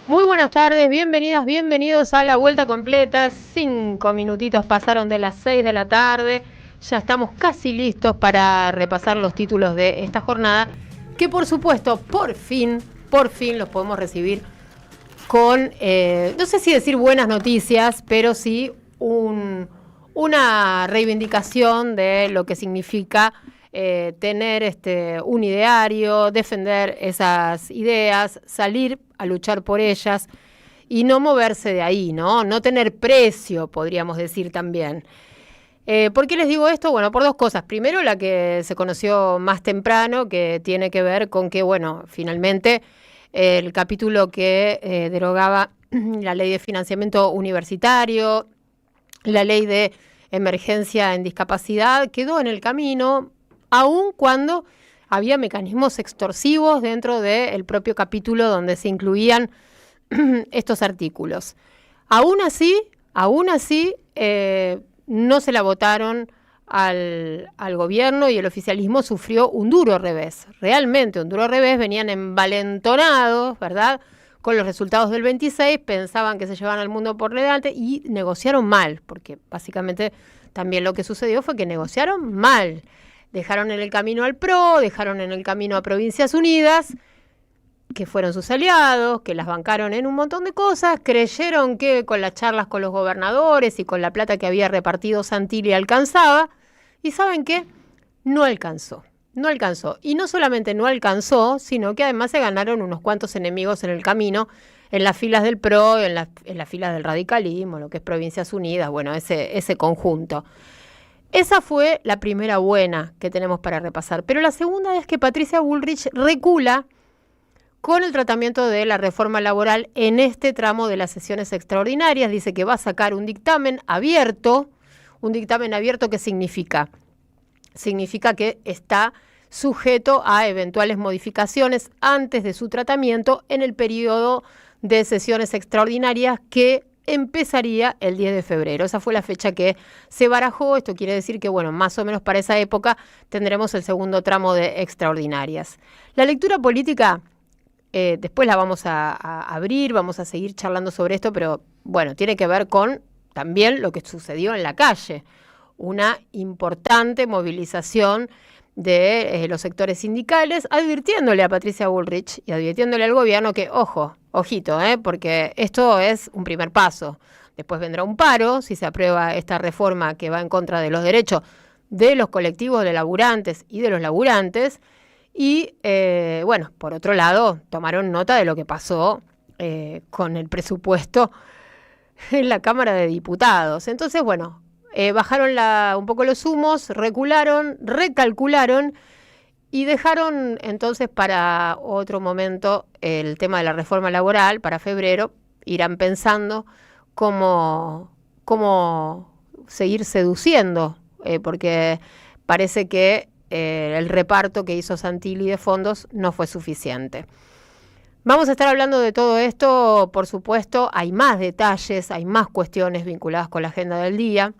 Muy buenas tardes, bienvenidas, bienvenidos a la vuelta completa. 5 minutitos pasaron de las 6 de la tarde. Ya estamos casi listos para repasar los títulos de esta jornada, que por supuesto, por fin los podemos recibir con, no sé si decir buenas noticias, pero sí una reivindicación de lo que significa tener un ideario, defender esas ideas, salir a luchar por ellas y no moverse de ahí, ¿no? No tener precio, podríamos decir también. ¿Por qué les digo esto? Bueno, por dos cosas. Primero, la que se conoció más temprano, que tiene que ver con que, bueno, finalmente el capítulo que derogaba la ley de financiamiento universitario, la ley de emergencia en discapacidad, quedó en el camino, aun cuando había mecanismos extorsivos dentro del propio capítulo donde se incluían estos artículos. Aún así, no se la votaron al gobierno y el oficialismo sufrió un duro revés, realmente un duro revés. Venían envalentonados, ¿verdad?, con los resultados del 26, pensaban que se llevaban al mundo por delante y negociaron mal, porque básicamente también lo que sucedió fue que negociaron mal. Dejaron en el camino al PRO, dejaron en el camino a Provincias Unidas, que fueron sus aliados, que las bancaron en un montón de cosas, creyeron que con las charlas con los gobernadores y con la plata que había repartido Santilli alcanzaba, y ¿saben qué? No alcanzó. No alcanzó. Y no solamente no alcanzó, sino que además se ganaron unos cuantos enemigos en el camino, en las filas del PRO, en las filas del radicalismo, lo que es Provincias Unidas, bueno, ese conjunto. Esa fue la primera buena que tenemos para repasar. Pero la segunda es que Patricia Bullrich recula con el tratamiento de la reforma laboral en este tramo de las sesiones extraordinarias. Dice que va a sacar un dictamen abierto. ¿Un dictamen abierto qué significa? Significa que está sujeto a eventuales modificaciones antes de su tratamiento en el periodo de sesiones extraordinarias que empezaría el 10 de febrero. Esa fue la fecha que se barajó. Esto quiere decir que, bueno, más o menos para esa época tendremos el segundo tramo de extraordinarias. La lectura política, después la vamos a abrir, vamos a seguir charlando sobre esto, pero bueno, tiene que ver con también lo que sucedió en la calle. Una importante movilización de los sectores sindicales, advirtiéndole a Patricia Bullrich y advirtiéndole al gobierno que, ojito, porque esto es un primer paso. Después vendrá un paro, si se aprueba esta reforma que va en contra de los derechos de los colectivos de laburantes y de los laburantes. Y, bueno, por otro lado, tomaron nota de lo que pasó con el presupuesto en la Cámara de Diputados. Entonces, bueno, bajaron un poco los humos, recularon, recalcularon y dejaron entonces para otro momento el tema de la reforma laboral, para febrero. Irán pensando cómo seguir seduciendo, porque parece que el reparto que hizo Santilli de fondos no fue suficiente. Vamos a estar hablando de todo esto, por supuesto. Hay más detalles, hay más cuestiones vinculadas con la agenda del día.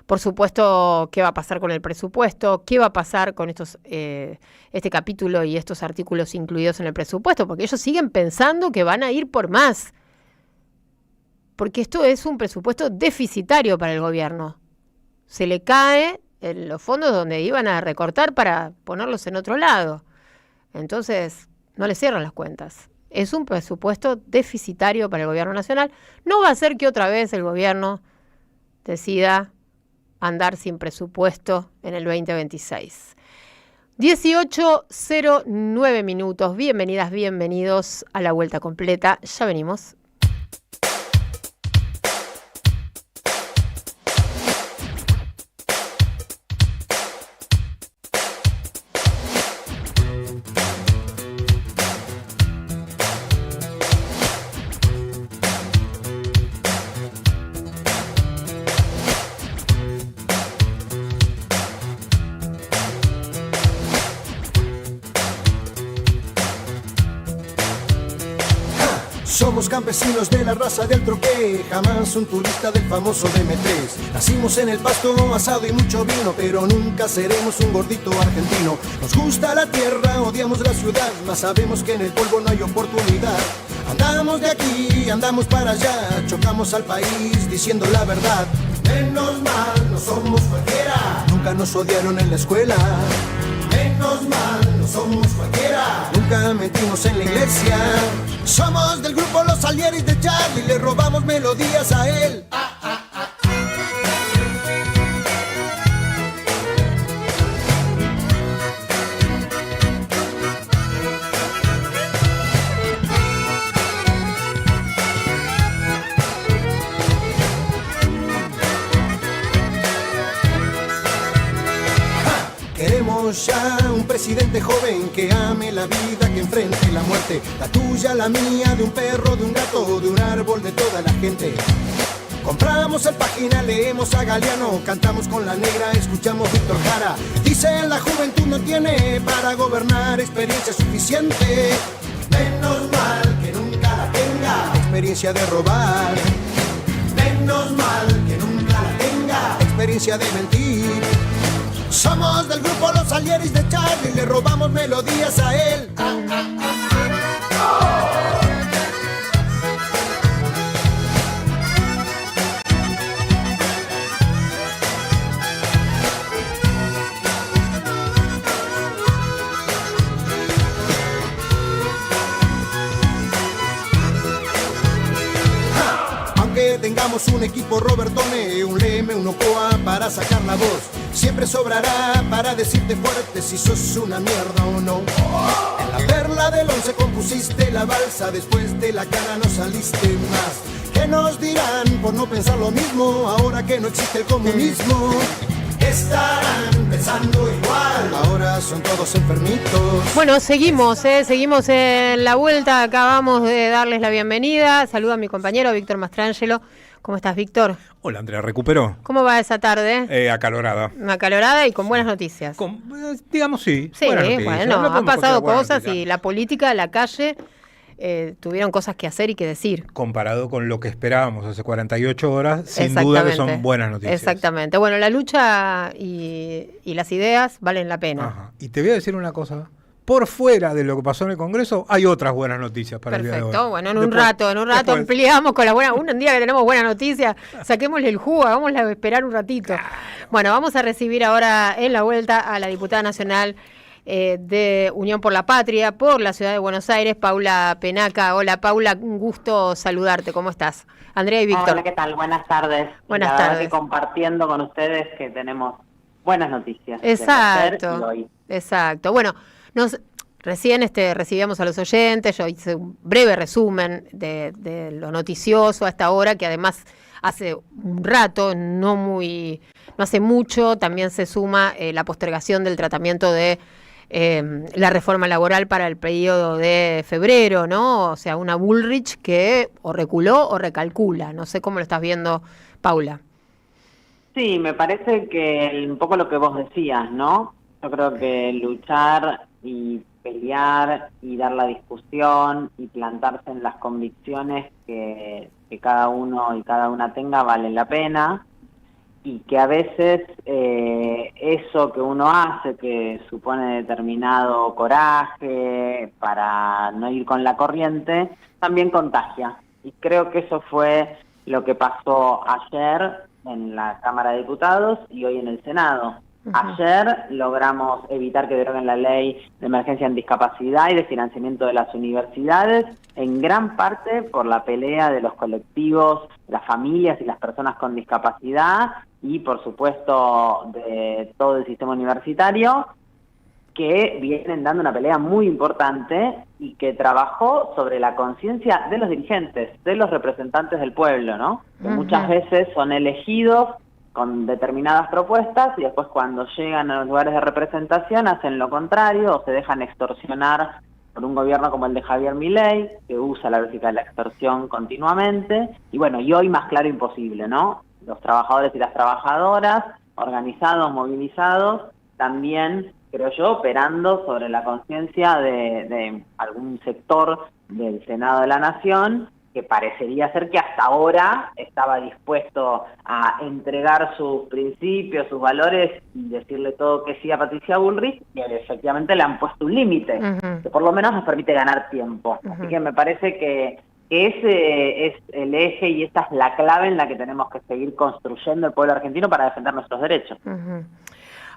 Por supuesto, ¿qué va a pasar con el presupuesto? ¿Qué va a pasar con este capítulo y estos artículos incluidos en el presupuesto? Porque ellos siguen pensando que van a ir por más. Porque esto es un presupuesto deficitario para el gobierno. Se le cae los fondos donde iban a recortar para ponerlos en otro lado. Entonces, no le cierran las cuentas. Es un presupuesto deficitario para el gobierno nacional. No va a ser que otra vez el gobierno decida andar sin presupuesto en el 2026. 18:09 minutos. Bienvenidas, bienvenidos a la vuelta completa. Ya venimos. Somos campesinos de la raza del troqué, jamás un turista del famoso DM3. Nacimos en el pasto, asado y mucho vino, pero nunca seremos un gordito argentino. Nos gusta la tierra, odiamos la ciudad, mas sabemos que en el polvo no hay oportunidad. Andamos de aquí, andamos para allá, chocamos al país diciendo la verdad. Menos mal, no somos cualquiera. Nunca nos odiaron en la escuela. Menos mal, no somos cualquiera. Nunca mentimos en la iglesia. Somos del grupo Los Salieris de Charlie, le robamos melodías a él. Queremos ya un presidente joven que ame la vida, que enfrente la muerte, la tuya, la mía, de un perro, de un gato, de un árbol, de toda la gente. Compramos el Página, leemos a Galeano, cantamos con La Negra, escuchamos Víctor Jara. Dicen la juventud no tiene para gobernar experiencia suficiente. Menos mal que nunca la tenga, experiencia de robar. Menos mal que nunca la tenga, experiencia de mentir. Somos del grupo Los Salieris de Charlie, le robamos melodías a él. Aunque tengamos un equipo Robertone, un Leme, un Ocoa para sacar la voz, siempre sobrará para decirte fuerte si sos una mierda o no. En la perla del 11 compusiste la balsa, después de La Cara no saliste más. ¿Qué nos dirán por no pensar lo mismo ahora que no existe el comunismo? Estarán pensando igual, ahora son todos enfermitos. Bueno, seguimos en la vuelta, acabamos de darles la bienvenida. Saludo a mi compañero Víctor Mastrangelo. ¿Cómo estás, Víctor? Hola, Andrea, ¿recuperó? ¿Cómo va esa tarde? Acalorada. Acalorada y con buenas noticias. Digamos sí. Sí, bueno, han pasado cosas noticia. Y la política, la calle, tuvieron cosas que hacer y que decir. Comparado con lo que esperábamos hace 48 horas, sin duda que son buenas noticias. Exactamente. Bueno, la lucha y las ideas valen la pena. Ajá. Y te voy a decir una cosa. Por fuera de lo que pasó en el Congreso, hay otras buenas noticias para el día de hoy. Perfecto, bueno, en un rato ampliamos con las buenas. Un día que tenemos buenas noticias, saquémosle el jugo, hagámosla esperar un ratito. Bueno, vamos a recibir ahora en la vuelta a la diputada nacional de Unión por la Patria, por la Ciudad de Buenos Aires, Paula Penaca. Hola, Paula, un gusto saludarte. ¿Cómo estás? Andrea y Víctor. Hola, ¿qué tal? Buenas tardes. Buenas la tardes. Verdad que compartiendo con ustedes que tenemos buenas noticias. Exacto. Bueno, recién recibíamos a los oyentes, yo hice un breve resumen de lo noticioso a esta hora, que además hace un rato, no hace mucho, también se suma la postergación del tratamiento de la reforma laboral para el periodo de febrero, ¿no? O sea, una Bullrich que o reculó o recalcula. No sé cómo lo estás viendo, Paula. Sí, me parece que un poco lo que vos decías, ¿no? Yo creo que luchar y pelear y dar la discusión y plantarse en las convicciones que cada uno y cada una tenga vale la pena, y que a veces eso que uno hace, que supone determinado coraje para no ir con la corriente, también contagia. Y creo que eso fue lo que pasó ayer en la Cámara de Diputados y hoy en el Senado. Ayer logramos evitar que deroguen la ley de emergencia en discapacidad y de financiamiento de las universidades, en gran parte por la pelea de los colectivos, las familias y las personas con discapacidad y, por supuesto, de todo el sistema universitario, que vienen dando una pelea muy importante y que trabajó sobre la conciencia de los dirigentes, de los representantes del pueblo, ¿no? Que muchas veces son elegidos con determinadas propuestas y después cuando llegan a los lugares de representación hacen lo contrario o se dejan extorsionar por un gobierno como el de Javier Milei, que usa la lógica de la extorsión continuamente. Y bueno, y hoy más claro imposible, ¿no? Los trabajadores y las trabajadoras, organizados, movilizados, también, creo yo, operando sobre la conciencia de algún sector del Senado de la Nación, que parecería ser que hasta ahora estaba dispuesto a entregar sus principios, sus valores y decirle todo que sí a Patricia Bullrich, y efectivamente le han puesto un límite, que por lo menos nos permite ganar tiempo. Así que me parece que ese es el eje y esta es la clave en la que tenemos que seguir construyendo el pueblo argentino para defender nuestros derechos.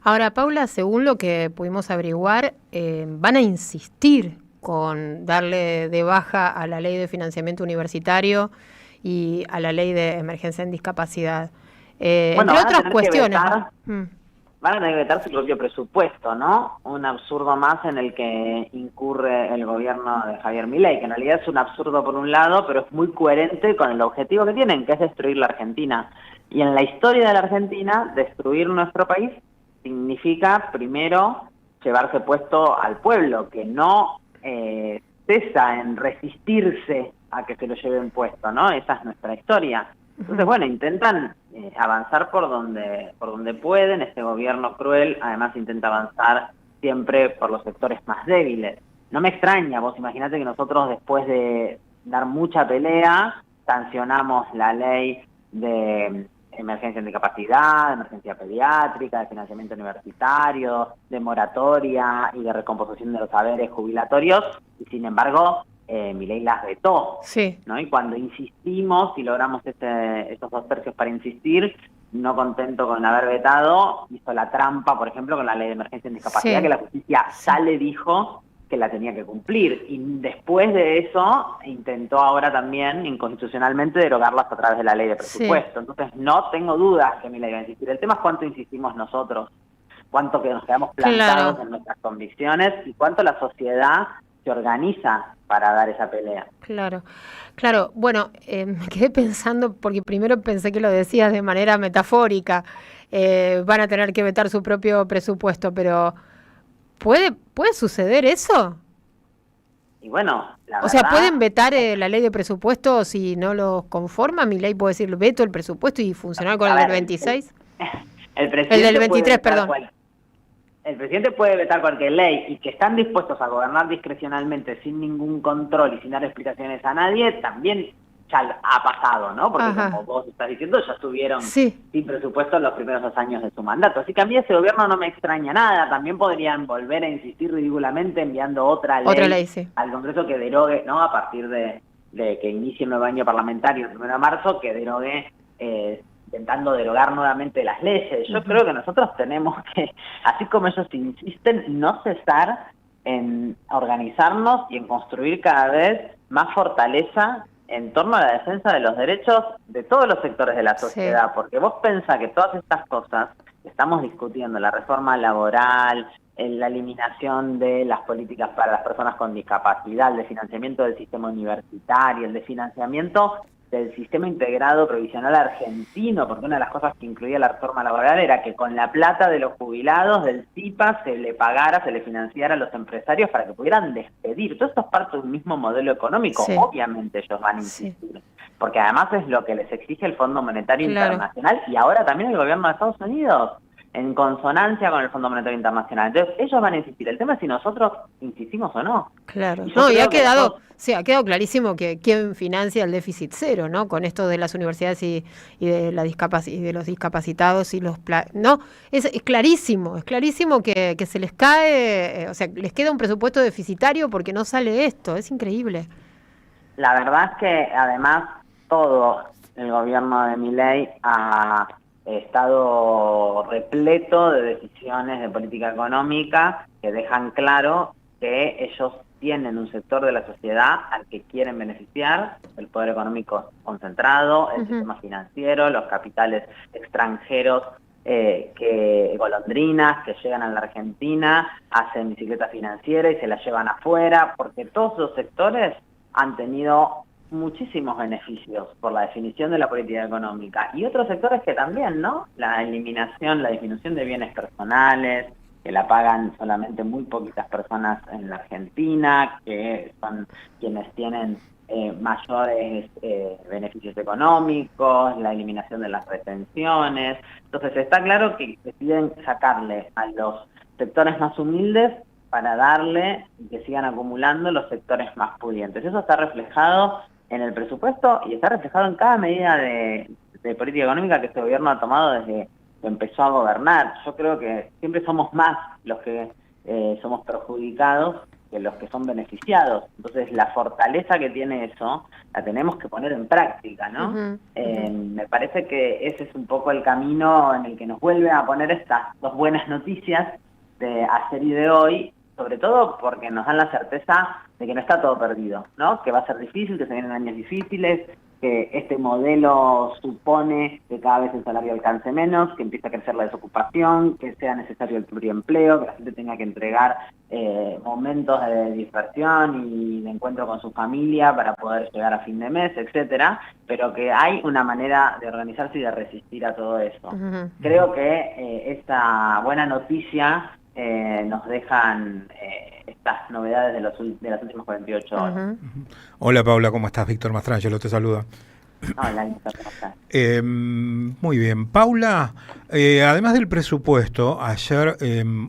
Ahora, Paula, según lo que pudimos averiguar, van a insistir con darle de baja a la ley de financiamiento universitario y a la ley de emergencia en discapacidad. Bueno, entre otras cuestiones. Van a tener que vetar su propio presupuesto, ¿no? Un absurdo más en el que incurre el gobierno de Javier Milei, que en realidad es un absurdo por un lado, pero es muy coherente con el objetivo que tienen, que es destruir la Argentina. Y en la historia de la Argentina, destruir nuestro país significa, primero, llevarse puesto al pueblo, que no cesa en resistirse a que se lo lleven puesto, ¿no? Esa es nuestra historia. Entonces, bueno, intentan avanzar por donde pueden. Este gobierno cruel, además, intenta avanzar siempre por los sectores más débiles. No me extraña, vos imaginate que nosotros, después de dar mucha pelea, sancionamos la ley de emergencia en discapacidad, de emergencia pediátrica, de financiamiento universitario, de moratoria y de recomposición de los saberes jubilatorios, y sin embargo Milei las vetó, sí, ¿no? Y cuando insistimos y logramos esos 2 tercios para insistir, no contento con haber vetado, hizo la trampa, por ejemplo, con la ley de emergencia en discapacidad, que la justicia sale dijo que la tenía que cumplir, y después de eso intentó ahora también inconstitucionalmente derogarlas a través de la ley de presupuesto. Entonces no tengo dudas que Milei va a insistir. El tema es cuánto insistimos nosotros, cuánto que nos quedamos plantados en nuestras convicciones y cuánto la sociedad se organiza para dar esa pelea. Claro. Bueno, me quedé pensando, porque primero pensé que lo decías de manera metafórica, van a tener que vetar su propio presupuesto, pero ¿puede suceder eso? Y bueno, la verdad... O sea, ¿pueden vetar la ley de presupuesto si no los conforma? ¿Milei puede decir veto el presupuesto y funcionar con el del 26? El del 23, perdón. El presidente puede vetar cualquier ley, y que están dispuestos a gobernar discrecionalmente sin ningún control y sin dar explicaciones a nadie, también ya ha pasado, ¿no? Porque como vos estás diciendo, ya estuvieron sin presupuesto en los primeros 2 años de su mandato. Así que a mí ese gobierno no me extraña nada. También podrían volver a insistir ridículamente enviando otra ley al Congreso que derogue, ¿no? A partir de que inicie el nuevo año parlamentario, el 1 de marzo, que derogue... intentando derogar nuevamente las leyes. Yo creo que nosotros tenemos que, así como ellos insisten, no cesar en organizarnos y en construir cada vez más fortaleza en torno a la defensa de los derechos de todos los sectores de la sociedad, porque vos pensás que todas estas cosas que estamos discutiendo, la reforma laboral, la eliminación de las políticas para las personas con discapacidad, el de financiamiento del sistema universitario, el de financiamiento del sistema integrado provisional argentino, porque una de las cosas que incluía la reforma laboral era que con la plata de los jubilados del CIPA se le pagara, se le financiara a los empresarios para que pudieran despedir. Todo esto es parte de un mismo modelo económico. Obviamente ellos van a insistir, porque además es lo que les exige el Fondo Monetario Internacional y ahora también el gobierno de Estados Unidos, en consonancia con el Fondo Monetario Internacional. Entonces, ellos van a insistir. El tema es si nosotros insistimos o no. Claro. No, y ha quedado clarísimo que quién financia el déficit cero, ¿no? Con esto de las universidades y de los discapacitados y los no, es clarísimo que se les cae, o sea, les queda un presupuesto deficitario porque no sale esto, es increíble. La verdad es que además todo el gobierno de Milei ha estado repleto de decisiones de política económica que dejan claro que ellos tienen un sector de la sociedad al que quieren beneficiar, el poder económico concentrado, el sistema financiero, los capitales extranjeros, golondrinas que llegan a la Argentina, hacen bicicleta financiera y se la llevan afuera, porque todos los sectores han tenido muchísimos beneficios por la definición de la política económica, y otros sectores que también, ¿no? La disminución de bienes personales, que la pagan solamente muy poquitas personas en la Argentina, que son quienes tienen mayores beneficios económicos, la eliminación de las retenciones. Entonces está claro que deciden sacarle a los sectores más humildes para darle y que sigan acumulando los sectores más pudientes. Eso está reflejado en el presupuesto y está reflejado en cada medida de política económica que este gobierno ha tomado desde que empezó a gobernar. Yo creo que siempre somos más los que somos perjudicados que los que son beneficiados. Entonces la fortaleza que tiene eso la tenemos que poner en práctica, ¿no? Me parece que ese es un poco el camino en el que nos vuelve a poner estas dos buenas noticias de ayer y de hoy, sobre todo porque nos dan la certeza de que no está todo perdido, ¿no? Que va a ser difícil, que se vienen años difíciles, que este modelo supone que cada vez el salario alcance menos, que empiece a crecer la desocupación, que sea necesario el pluriempleo, que la gente tenga que entregar momentos de diversión y de encuentro con su familia para poder llegar a fin de mes, etcétera, pero que hay una manera de organizarse y de resistir a todo eso. Creo que esta buena noticia nos dejan estas novedades de las últimas 48 horas. Hola Paula, ¿cómo estás? Víctor Mastrangelo te saluda. Hola, ¿cómo estás? Muy bien. Paula, además del presupuesto, ayer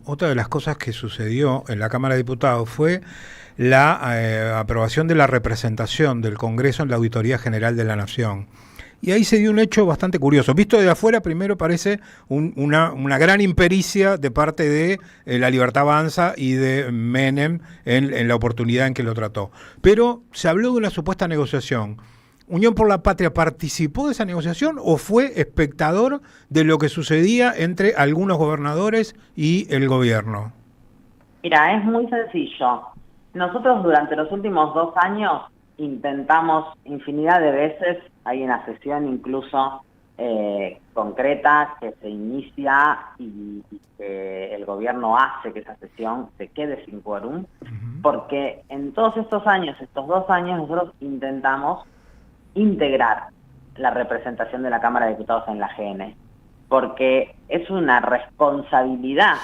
otra de las cosas que sucedió en la Cámara de Diputados fue la aprobación de la representación del Congreso en la Auditoría General de la Nación. Y ahí se dio un hecho bastante curioso. Visto desde afuera, primero parece una gran impericia de parte de La Libertad Avanza y de Menem en la oportunidad en que lo trató. Pero se habló de una supuesta negociación. ¿Unión por la Patria participó de esa negociación o fue espectador de lo que sucedía entre algunos gobernadores y el gobierno? Mira, es muy sencillo. Nosotros durante los últimos 2 años intentamos infinidad de veces, hay una sesión incluso concreta que se inicia y que el gobierno hace que esa sesión se quede sin quórum, porque en todos estos años, estos 2 años, nosotros intentamos integrar la representación de la Cámara de Diputados en la GN, porque es una responsabilidad,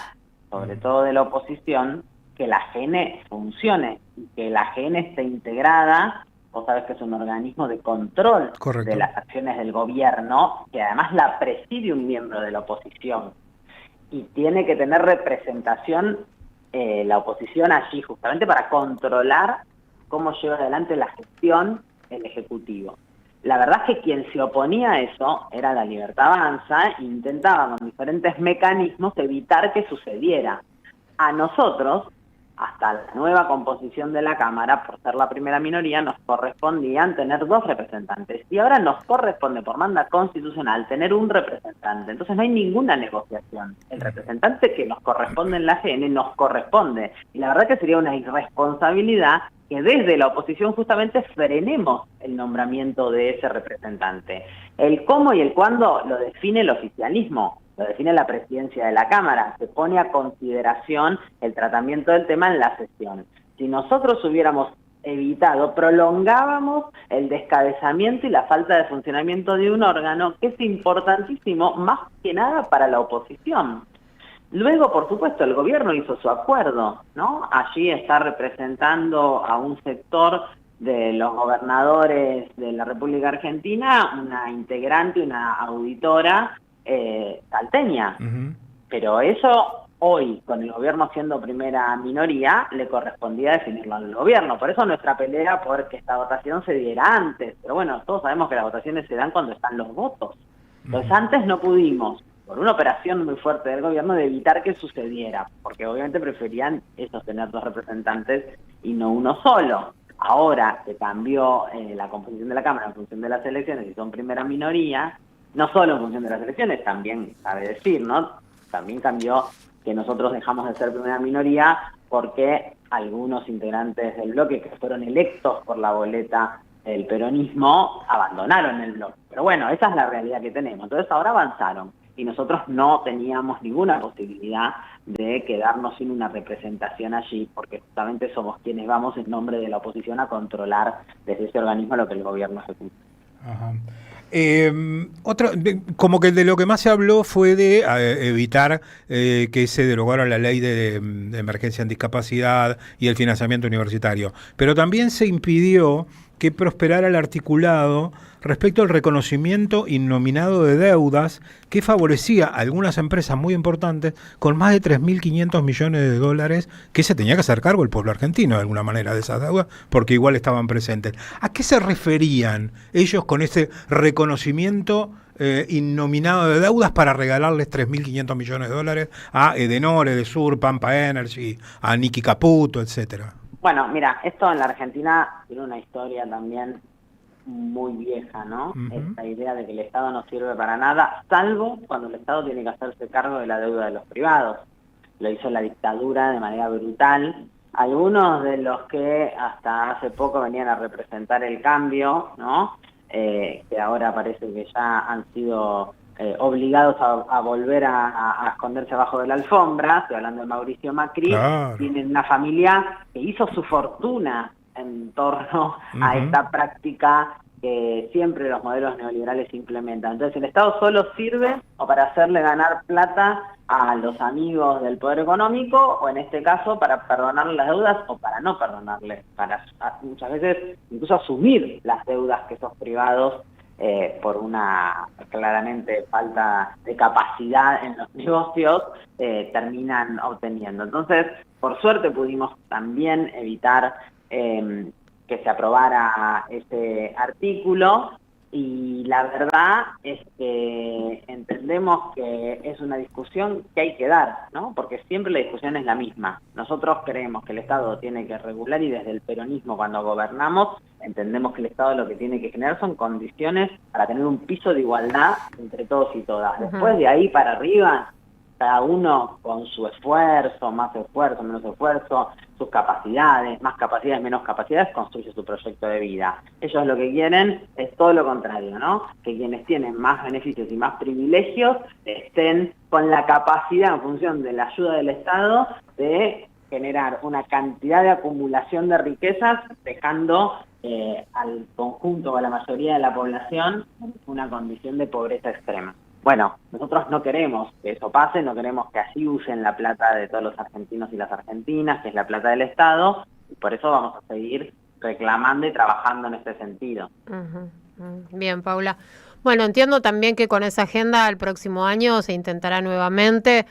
sobre todo de la oposición, que la GN funcione y que la GN esté integrada. Vos sabés que es un organismo de control de las acciones del gobierno, que además la preside un miembro de la oposición. Y tiene que tener representación la oposición allí, justamente para controlar cómo lleva adelante la gestión el Ejecutivo. La verdad es que quien se oponía a eso era La Libertad Avanza e intentaba con diferentes mecanismos evitar que sucediera. A nosotros, hasta la nueva composición de la Cámara, por ser la primera minoría, nos correspondían tener 2 representantes. Y ahora nos corresponde, por manda constitucional, tener un representante. Entonces no hay ninguna negociación. El representante que nos corresponde en la GN nos corresponde. Y la verdad que sería una irresponsabilidad que desde la oposición justamente frenemos el nombramiento de ese representante. El cómo y el cuándo lo define el oficialismo. Lo define la presidencia de la Cámara, se pone a consideración el tratamiento del tema en la sesión. Si nosotros hubiéramos evitado, prolongábamos el descabezamiento y la falta de funcionamiento de un órgano que es importantísimo, más que nada para la oposición. Luego, por supuesto, el gobierno hizo su acuerdo, ¿no? Allí está representando a un sector de los gobernadores de la República Argentina, una integrante, una auditora, salteña, pero eso hoy, con el gobierno siendo primera minoría, le correspondía definirlo al gobierno. Por eso nuestra pelea por que esta votación se diera antes, pero bueno, todos sabemos que las votaciones se dan cuando están los votos. Entonces antes no pudimos, por una operación muy fuerte del gobierno, de evitar que sucediera, porque obviamente preferían ellos tener 2 representantes y no uno solo. Ahora que cambió la composición de la Cámara en función de las elecciones y son primera minoría, no solo en función de las elecciones, también cabe decir, ¿no? También cambió que nosotros dejamos de ser primera minoría porque algunos integrantes del bloque que fueron electos por la boleta del peronismo abandonaron el bloque. Pero bueno, esa es la realidad que tenemos. Entonces ahora avanzaron y nosotros no teníamos ninguna posibilidad de quedarnos sin una representación allí, porque justamente somos quienes vamos en nombre de la oposición a controlar desde ese organismo lo que el gobierno ejecuta. Ajá. Como que de lo que más se habló fue de evitar que se derogara la ley de emergencia en discapacidad y el financiamiento universitario, pero también se impidió que prosperara el articulado respecto al reconocimiento innominado de deudas que favorecía a algunas empresas muy importantes con más de 3.500 millones de dólares que se tenía que hacer cargo el pueblo argentino de alguna manera de esas deudas porque igual estaban presentes. ¿A qué se referían ellos con ese reconocimiento innominado de deudas para regalarles 3.500 millones de dólares a Edenor, Edesur, Pampa Energy, a Nicky Caputo, etcétera? Bueno, mira, esto en la Argentina tiene una historia también muy vieja, ¿no? Esta idea de que el Estado no sirve para nada, salvo cuando el Estado tiene que hacerse cargo de la deuda de los privados. Lo hizo la dictadura de manera brutal. Algunos de los que hasta hace poco venían a representar el cambio, ¿no? Que ahora parece que ya han sido obligados a volver a esconderse abajo de la alfombra. Estoy hablando de Mauricio Macri. Claro. Tienen una familia que hizo su fortuna en torno a esta práctica que siempre los modelos neoliberales implementan. Entonces el Estado solo sirve o para hacerle ganar plata a los amigos del poder económico, o en este caso para perdonarle las deudas o para no perdonarles, para muchas veces incluso asumir las deudas que esos privados por una claramente falta de capacidad en los negocios terminan obteniendo. Entonces, por suerte pudimos también evitar que se aprobara ese artículo, y la verdad es que entendemos que es una discusión que hay que dar, ¿no? Porque siempre la discusión es la misma. Nosotros creemos que el Estado tiene que regular, y desde el peronismo cuando gobernamos entendemos que el Estado lo que tiene que generar son condiciones para tener un piso de igualdad entre todos y todas. Después de ahí para arriba, cada uno con su esfuerzo, menos esfuerzo, sus capacidades, más capacidades, menos capacidades, construye su proyecto de vida. Ellos lo que quieren es todo lo contrario, ¿no? Que quienes tienen más beneficios y más privilegios estén con la capacidad, en función de la ayuda del Estado, de generar una cantidad de acumulación de riquezas, dejando al conjunto o a la mayoría de la población una condición de pobreza extrema. Bueno, nosotros no queremos que eso pase, no queremos que así usen la plata de todos los argentinos y las argentinas, que es la plata del Estado, y por eso vamos a seguir reclamando y trabajando en este sentido. Bien, Paula. Bueno, entiendo también que con esa agenda el próximo año se intentará nuevamente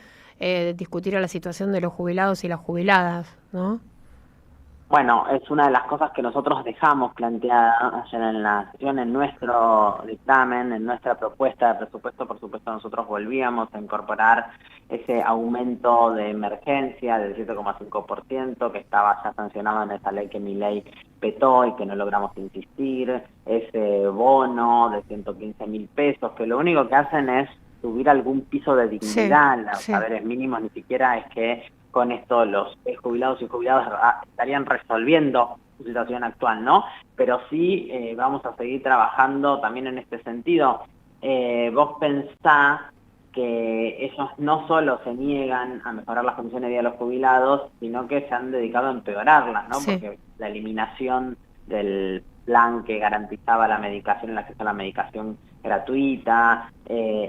discutir la situación de los jubilados y las jubiladas, ¿no? Bueno, es una de las cosas que nosotros dejamos planteada ayer en la sesión, en nuestro dictamen, en nuestra propuesta de presupuesto. Por supuesto, nosotros volvíamos a incorporar ese aumento de emergencia del 7,5% que estaba ya sancionado en esa ley que Milei petó y que no logramos insistir, ese bono de 115.000 pesos, que lo único que hacen es subir algún piso de dignidad. Los saberes mínimos ni siquiera es que con esto los jubilados y jubiladas estarían resolviendo su situación actual, ¿no? Pero sí vamos a seguir trabajando también en este sentido. Vos pensá que ellos no solo se niegan a mejorar las condiciones de vida de los jubilados, sino que se han dedicado a empeorarlas, ¿no? Sí. Porque la eliminación del plan que garantizaba la medicación, el acceso a la medicación gratuita,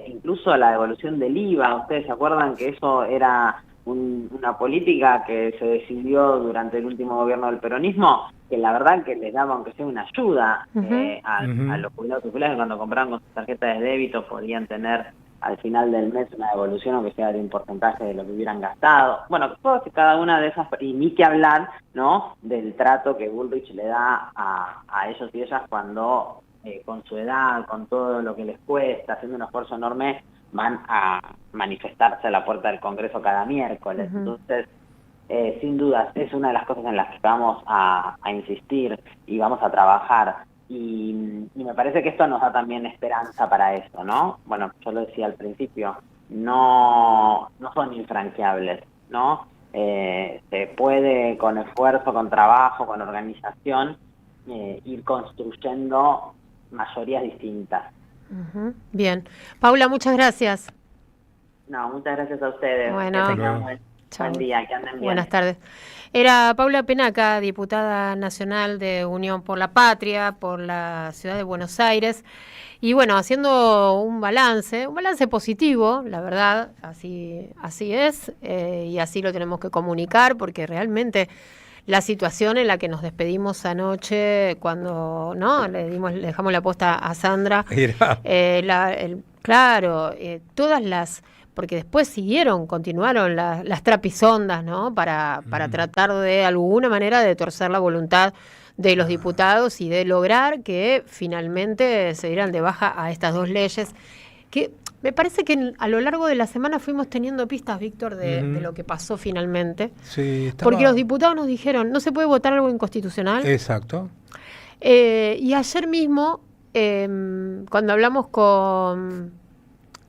incluso la devolución del IVA. ¿Ustedes se acuerdan que eso era una política que se decidió durante el último gobierno del peronismo, que la verdad que les daba, aunque sea una ayuda, a los jubilados y jubiladas, que cuando compraban con sus tarjetas de débito podían tener al final del mes una devolución, aunque sea de un porcentaje de lo que hubieran gastado? Bueno, todas y cada una de esas, y ni que hablar, ¿no?, del trato que Bullrich le da a ellos y ellas cuando con su edad, con todo lo que les cuesta, haciendo un esfuerzo enorme, van a manifestarse a la puerta del Congreso cada miércoles. Entonces, sin dudas, es una de las cosas en las que vamos a insistir y vamos a trabajar. Y me parece que esto nos da también esperanza para esto, ¿no? Bueno, yo lo decía al principio, no son infranqueables, ¿no? Se puede, con esfuerzo, con trabajo, con organización, ir construyendo mayorías distintas. Bien. Paula, muchas gracias. No, muchas gracias a ustedes. Bueno, que tengan buen día, que anden bien. Buenas tardes. Era Paula Penaca, diputada nacional de Unión por la Patria, por la ciudad de Buenos Aires. Y bueno, haciendo un balance positivo, la verdad, así es, y así lo tenemos que comunicar, porque realmente la situación en la que nos despedimos anoche cuando le dejamos la posta a Sandra. Todas las... Porque después continuaron las trapisondas, ¿no? Para tratar de alguna manera de torcer la voluntad de los diputados y de lograr que finalmente se dieran de baja a estas 2 leyes, que me parece que a lo largo de la semana fuimos teniendo pistas, Víctor, de lo que pasó finalmente. Sí, porque los diputados nos dijeron, no se puede votar algo inconstitucional. Exacto. Y ayer mismo, cuando hablamos con...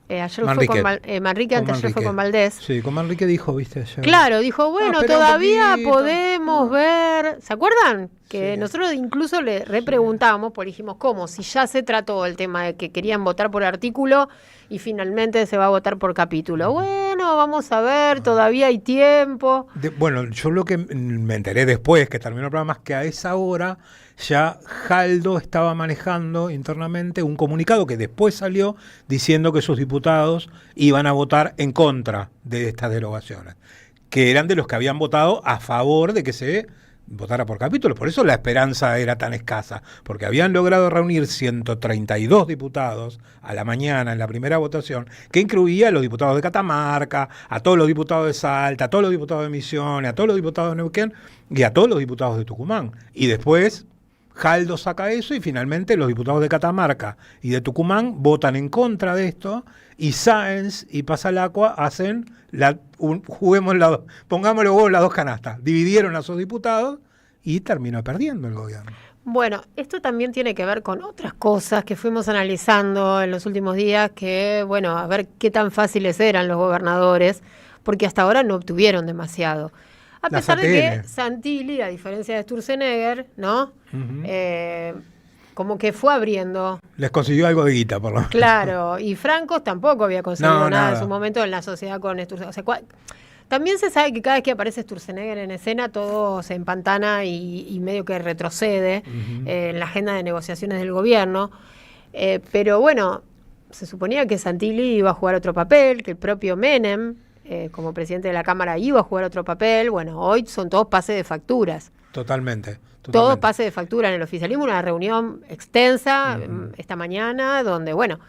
ayer Manrique. fue con Manrique, antes ayer fue con Valdés. Sí, con Manrique dijo, viste, ayer. Claro, dijo, bueno, todavía podemos ver... ¿Se acuerdan? Que sí. Nosotros incluso le repreguntábamos, porque dijimos, ¿cómo? Si ya se trató el tema de que querían votar por artículo y finalmente se va a votar por capítulo. Bueno, vamos a ver, todavía hay tiempo. Bueno, yo lo que me enteré después que terminó el programa es que a esa hora ya Jaldo estaba manejando internamente un comunicado que después salió diciendo que sus diputados iban a votar en contra de estas derogaciones, que eran de los que habían votado a favor de que se votara por capítulo. Por eso la esperanza era tan escasa, porque habían logrado reunir 132 diputados a la mañana en la primera votación, que incluía a los diputados de Catamarca, a todos los diputados de Salta, a todos los diputados de Misiones, a todos los diputados de Neuquén y a todos los diputados de Tucumán. Y después Jaldo saca eso y finalmente los diputados de Catamarca y de Tucumán votan en contra de esto, y Sáenz y Pasalacqua hacen pongámosle vos las 2 canastas, dividieron a sus diputados y terminó perdiendo el gobierno. Bueno, esto también tiene que ver con otras cosas que fuimos analizando en los últimos días, que bueno, a ver qué tan fáciles eran los gobernadores, porque hasta ahora no obtuvieron demasiado. A pesar de que Santilli, a diferencia de Sturzenegger, ¿no? Como que fue abriendo. Les consiguió algo de guita, por lo menos. Claro, y Franco tampoco había conseguido nada en su mommomento en la sociedad con Sturzenegger. O sea, también se sabe que cada vez que aparece Sturzenegger en escena, todo se empantana y medio que retrocede en la agenda de negociaciones del gobierno. Pero bueno, se suponía que Santilli iba a jugar otro papel, que el propio Menem, como presidente de la Cámara, iba a jugar otro papel. Bueno, hoy son todos pases de facturas. Totalmente. Todos pases de factura en el oficialismo, una reunión extensa esta mañana, donde, bueno,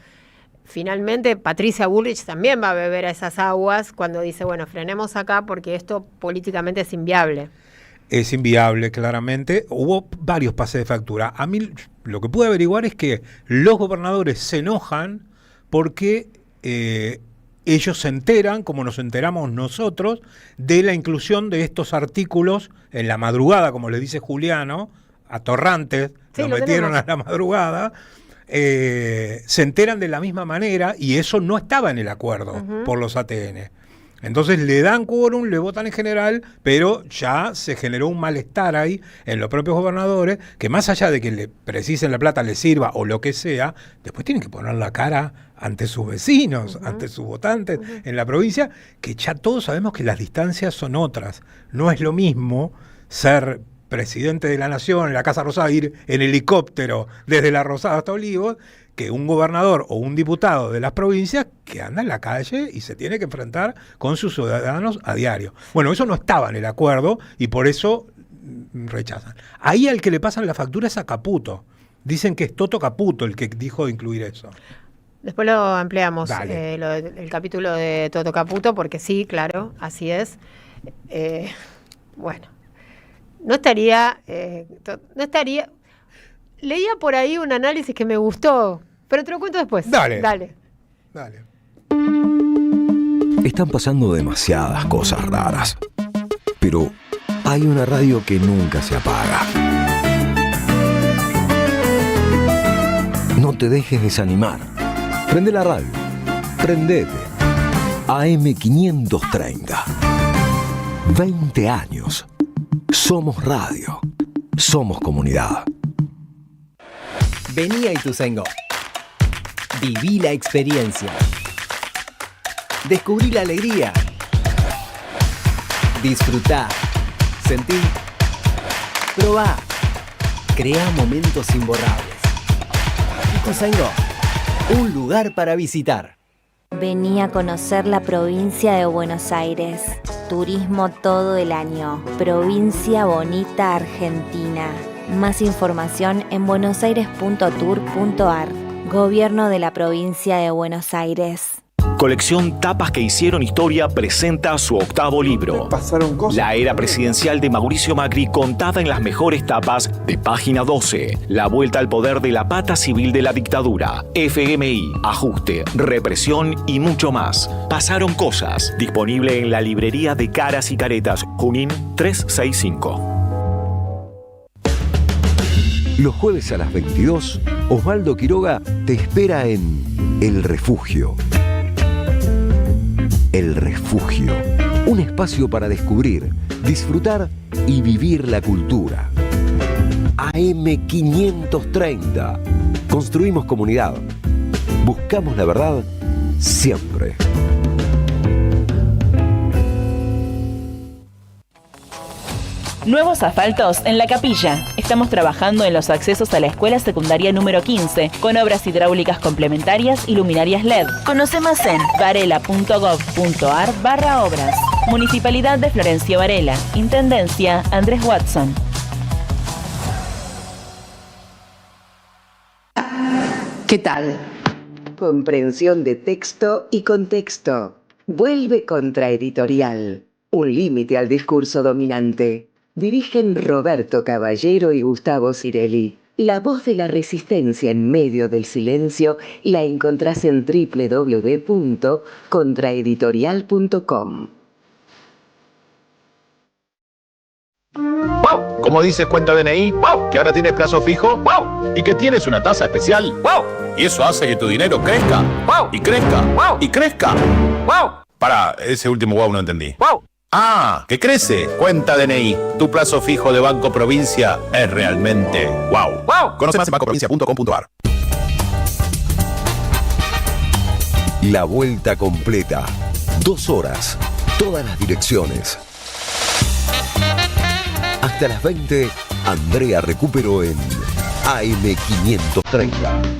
finalmente Patricia Bullrich también va a beber a esas aguas cuando dice, bueno, frenemos acá porque esto políticamente es inviable. Es inviable, claramente. Hubo varios pases de factura. A mí lo que pude averiguar es que los gobernadores se enojan porque ellos se enteran, como nos enteramos nosotros, de la inclusión de estos artículos en la madrugada, como le dice Juliano, atorrantes, sí, lo metieron tenemos a la madrugada, se enteran de la misma manera y eso no estaba en el acuerdo por los ATN. Entonces le dan quórum, le votan en general, pero ya se generó un malestar ahí en los propios gobernadores, que más allá de que le precisen la plata, les sirva o lo que sea, después tienen que poner la cara ante sus vecinos, ante sus votantes en la provincia, que ya todos sabemos que las distancias son otras. No es lo mismo ser presidente de la Nación en la Casa Rosada, ir en helicóptero desde la Rosada hasta Olivos, que un gobernador o un diputado de las provincias que anda en la calle y se tiene que enfrentar con sus ciudadanos a diario. Bueno, eso no estaba en el acuerdo y por eso rechazan. Ahí al que le pasan la factura es a Caputo. Dicen que es Toto Caputo el que dijo de incluir eso. Después lo ampliamos, el capítulo de Toto Caputo, porque sí, claro, así es. Bueno, no estaría... Leía por ahí un análisis que me gustó, pero te lo cuento después. Dale. Están pasando demasiadas cosas raras, pero hay una radio que nunca se apaga. No te dejes desanimar. Prende la radio. Prendete. AM530. 20 años. Somos radio. Somos comunidad. Vení a Ituzaingó. Viví la experiencia. Descubrí la alegría. Disfrutá. Sentí. Probá. Crea momentos imborrables. Ituzaingó. Un lugar para visitar. Vení a conocer la provincia de Buenos Aires. Turismo todo el año. Provincia Bonita, Argentina. Más información en buenosaires.tour.ar. Gobierno de la provincia de Buenos Aires. Colección Tapas que hicieron historia presenta su 8º libro. La era presidencial de Mauricio Macri contada en las mejores tapas de Página 12. La vuelta al poder de la pata civil de la dictadura. FMI, ajuste, represión y mucho más. Pasaron cosas. Disponible en la librería de Caras y Caretas, Junín 365. Los jueves a las 22, Osvaldo Quiroga te espera en El Refugio. El Refugio, un espacio para descubrir, disfrutar y vivir la cultura. AM530. Construimos comunidad. Buscamos la verdad siempre. Nuevos asfaltos en La Capilla. Estamos trabajando en los accesos a la escuela secundaria número 15, con obras hidráulicas complementarias y luminarias LED. Conoce más en varela.gov.ar/obras. Municipalidad de Florencio Varela. Intendencia Andrés Watson. ¿Qué tal? Comprensión de texto y contexto. Vuelve Contraeditorial. Un límite al discurso dominante. Dirigen Roberto Caballero y Gustavo Cirelli. La voz de la resistencia en medio del silencio la encontrás en www.contraeditorial.com. ¡Wow! Como dices cuenta DNI, ¡wow! Que ahora tienes plazo fijo, ¡wow! Y que tienes una tasa especial, ¡wow! Y eso hace que tu dinero crezca, ¡wow! Y crezca, ¡wow! Y crezca, ¡wow! Para, ese último wow no entendí. ¡Wow! ¡Ah! ¡Que crece! Cuenta DNI. Tu plazo fijo de Banco Provincia es realmente wow. ¡Wow! Conoce más en bancoprovincia.com.ar. La vuelta completa. 2 horas. Todas las direcciones. Hasta las 20, Andrea Recupero en AM530.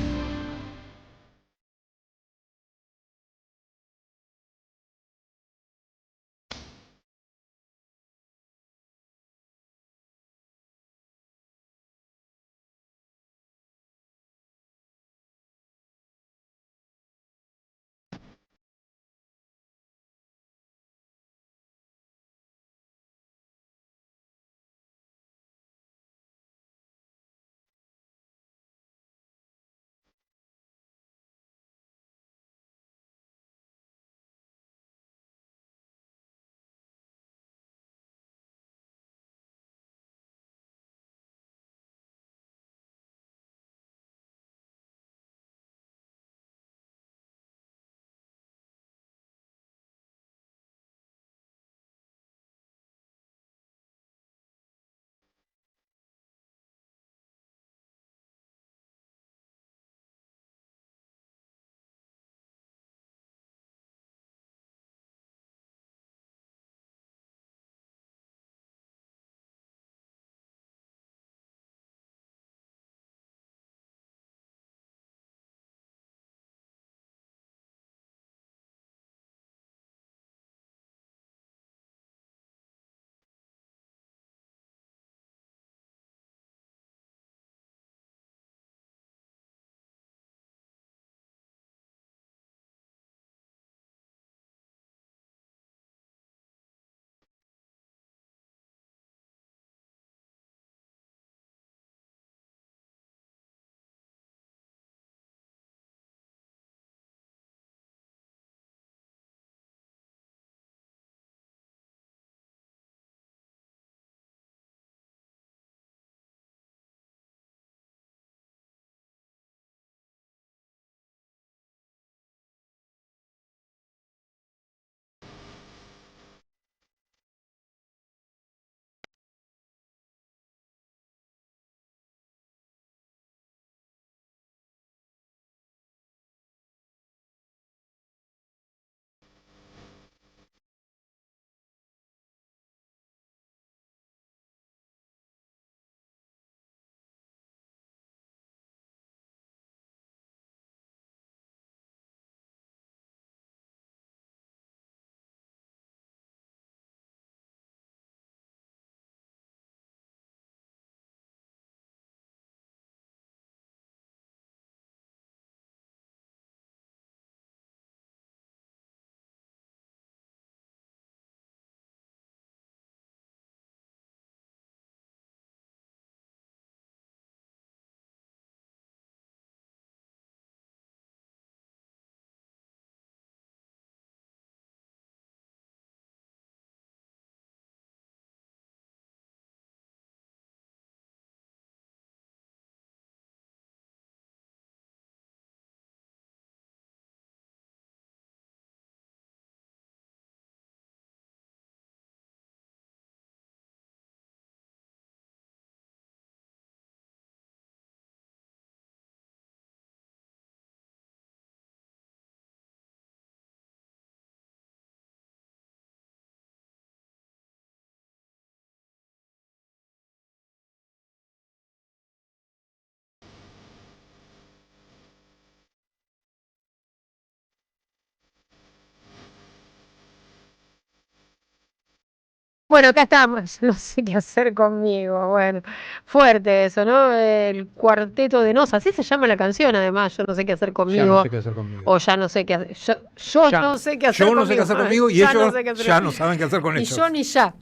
Bueno, acá estamos, no sé qué hacer conmigo. Bueno, fuerte eso, ¿no? El cuarteto de Nos, así se llama la canción, además. Yo no sé qué hacer conmigo. Ya no sé qué hacer conmigo. O ya no sé qué hacer. Yo no sé qué hacer conmigo. Yo no sé qué hacer conmigo y Ya ellos no sé qué hacer ya conmigo. no saben qué hacer con Ni ellos. yo ni ya.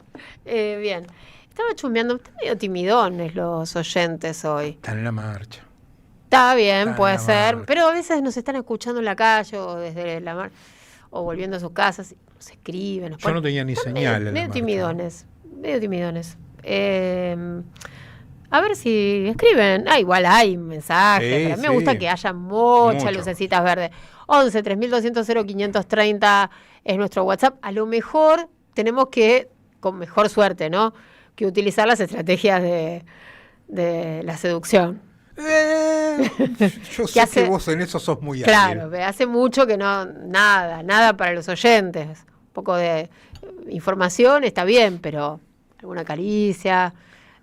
Bien. Estaba chumbeando, están medio timidones los oyentes hoy. Están en la marcha. Está bien, Están puede en la ser, marcha. pero a veces nos están escuchando en la calle o desde la mar o volviendo a sus casas, nos escriben. Yo no tenía ni Están señal en la medio marcha. timidones, medio timidones. A ver si escriben. Igual hay mensajes, Sí, pero a mí me sí. gusta que haya muchas Mucho. lucecitas verdes. 11 3200 0530 es nuestro WhatsApp. A lo mejor tenemos que, con mejor suerte, ¿no?, que utilizar las estrategias de la seducción. Yo sé que vos en eso sos muy hábil. Claro, hace mucho que nada para los oyentes. Un poco de información está bien, pero alguna caricia,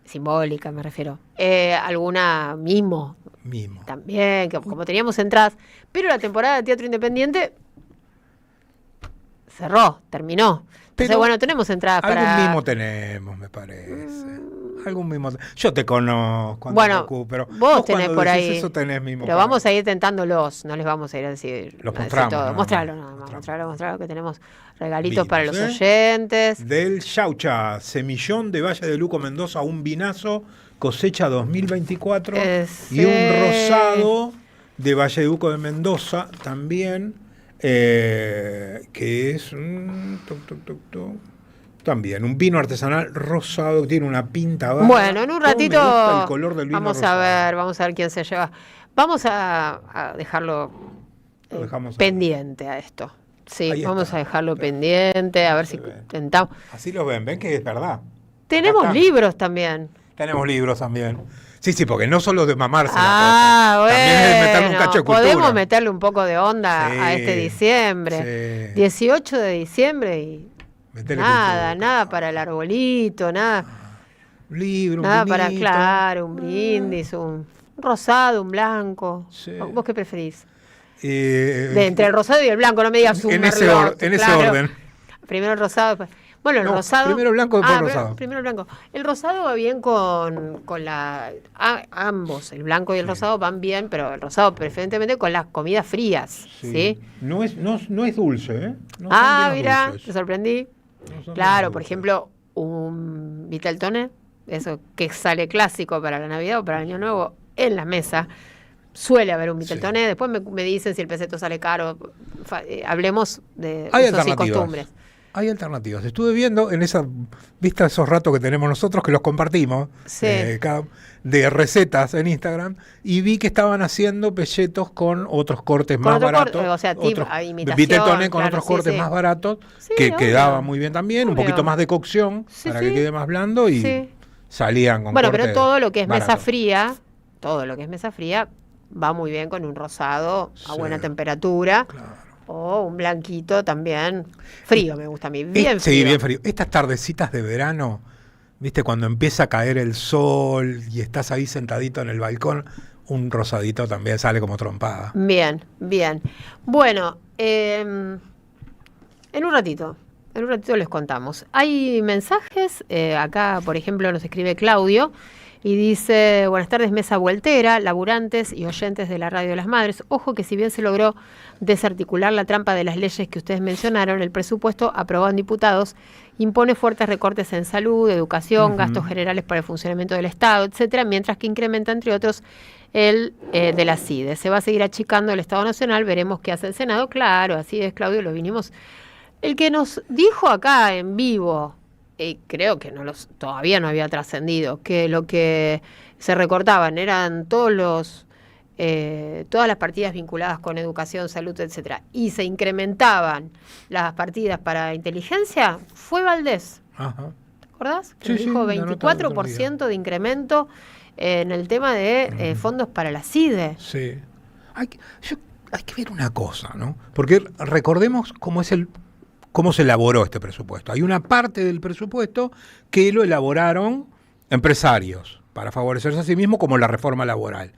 simbólica me refiero, alguna mimo también, que como teníamos entradas, pero la temporada de teatro independiente terminó. Entonces, bueno, tenemos entradas para... Algún mimo tenemos, me parece. Algún mimo. Yo te conozco, bueno, pero vos tenés cuando por decís ahí. Eso tenés mimo. Pero vamos a ir tentándolos, no les vamos a ir a decir, Los a decir mostramos, todo. nada más, Mostralo nada más, mostralo, que tenemos regalitos Vinos, para los oyentes. Del Yaucha, semillón de Valle de Luco Mendoza, un vinazo, cosecha 2024. Y un rosado de Valle de Luco de Mendoza también, que es también un vino artesanal rosado que tiene una pinta baja. Bueno, en un ratito Me gusta el color del vino vamos rosado. a ver quién se lleva. Vamos a dejarlo Lo dejamos pendiente a esto. Sí, Ahí vamos a dejarlo pendiente, a ver si intentamos. Así lo ven que es verdad. Tenemos Acá. libros también. Tenemos libros también. Sí, porque no solo de mamarse Ah, la cosa, también es de meterle un bueno, cacho de cultura. podemos meterle un poco de onda Sí, a este diciembre. sí. 18 de diciembre y Metele nada para el arbolito, nada. Libro, Nada un para, vinito. claro, un brindis, un rosado, un blanco. ¿Vos qué preferís? Entre el rosado y el blanco, no me digas un en ese merlot, en ese claro. orden. Primero el rosado, después... Bueno, el rosado... Primero el blanco, después el rosado. Primero el blanco. El rosado va bien con la... ambos, el blanco y el rosado van bien, pero el rosado preferentemente con las comidas frías, ¿sí? No es dulce, ¿eh? No son vinos Mira, dulces. te sorprendí. son Claro, vinos por ejemplo, un Viteltoné, eso que sale clásico para la Navidad o para el Año Nuevo, en la mesa. Suele haber un Viteltoné, después me dicen si el peseto sale caro. Hablemos de Hay usos y alternativas. costumbres. Hay alternativas. Estuve viendo en esa vista esos ratos que tenemos nosotros, que los compartimos, Sí. de recetas en Instagram, y vi que estaban haciendo pelletos con otros cortes Con más otro baratos. corte, o sea, otros imitación, Viteltoné con claro, otros sí, cortes sí. más baratos, Sí, que obvio. quedaba muy bien también, un Obvio. poquito más de cocción, Sí, para sí. que quede más blando, y Sí. salían con Bueno, cortes pero todo lo que es mesa baratos. fría, va muy bien con un rosado a Sí. buena temperatura. O un blanquito también. Frío me gusta a mí, bien Sí, frío. bien frío. Estas tardecitas de verano, viste, cuando empieza a caer el sol y estás ahí sentadito en el balcón, un rosadito también sale como trompada. Bien, bien. Bueno, en un ratito les contamos. Hay mensajes, acá por ejemplo nos escribe Claudio y dice: buenas tardes, mesa vueltera, laburantes y oyentes de la Radio de las Madres. Ojo que si bien se logró desarticular la trampa de las leyes que ustedes mencionaron, el presupuesto aprobado en diputados impone fuertes recortes en salud, educación, gastos generales para el funcionamiento del Estado, etcétera, mientras que incrementa, entre otros, el de la CIDE. Se va a seguir achicando el Estado Nacional, veremos qué hace el Senado. Claro, así es, Claudio, lo vinimos. El que nos dijo acá en vivo, creo que todavía no había trascendido, que lo que se recortaban eran todas las partidas vinculadas con educación, salud, etcétera, y se incrementaban las partidas para inteligencia, fue Valdés. Ajá. ¿Te acordás? Que Sí, nos sí, dijo la nota del otro 24% de incremento en el tema de fondos para la CIDE. Sí. Hay que ver una cosa, ¿no? Porque recordemos cómo se elaboró este presupuesto. Hay una parte del presupuesto que lo elaboraron empresarios para favorecerse a sí mismos, como la reforma laboral.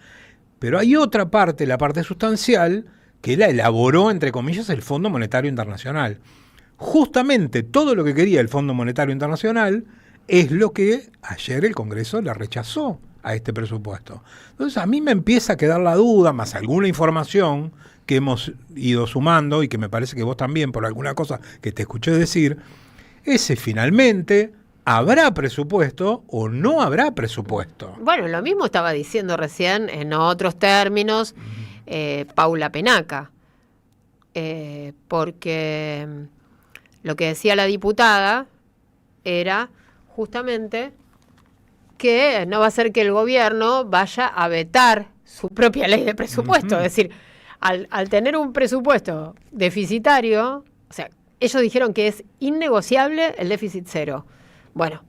Pero hay otra parte, la parte sustancial, que la elaboró, entre comillas, el Fondo Monetario Internacional. justamente todo lo que quería el Fondo Monetario Internacional es lo que ayer el Congreso le rechazó a este presupuesto. Entonces a mí me empieza a quedar la duda, más alguna información que hemos ido sumando y que me parece que vos también, por alguna cosa que te escuché decir, es si finalmente ¿habrá presupuesto o no habrá presupuesto? Bueno, lo mismo estaba diciendo recién, en otros términos, Paula Penaca, porque lo que decía la diputada era justamente que no va a ser que el gobierno vaya a vetar su propia ley de presupuesto, es decir, al tener un presupuesto deficitario, o sea, ellos dijeron que es innegociable el déficit cero. Bueno,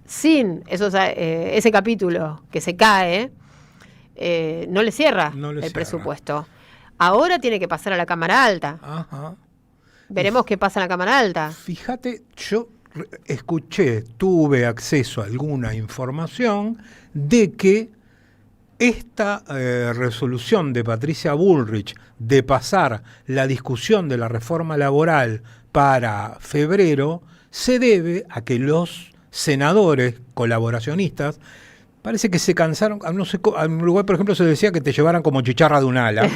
sin ese capítulo que se cae, no le cierra el presupuesto. Ahora tiene que pasar a la Cámara Alta. Ajá. Veremos qué pasa en la Cámara Alta. Fíjate, yo tuve acceso a alguna información de que esta resolución de Patricia Bullrich de pasar la discusión de la reforma laboral para febrero se debe a que los senadores colaboracionistas parece que se cansaron, no sé, en Uruguay por ejemplo se decía que te llevaran como chicharra de un ala,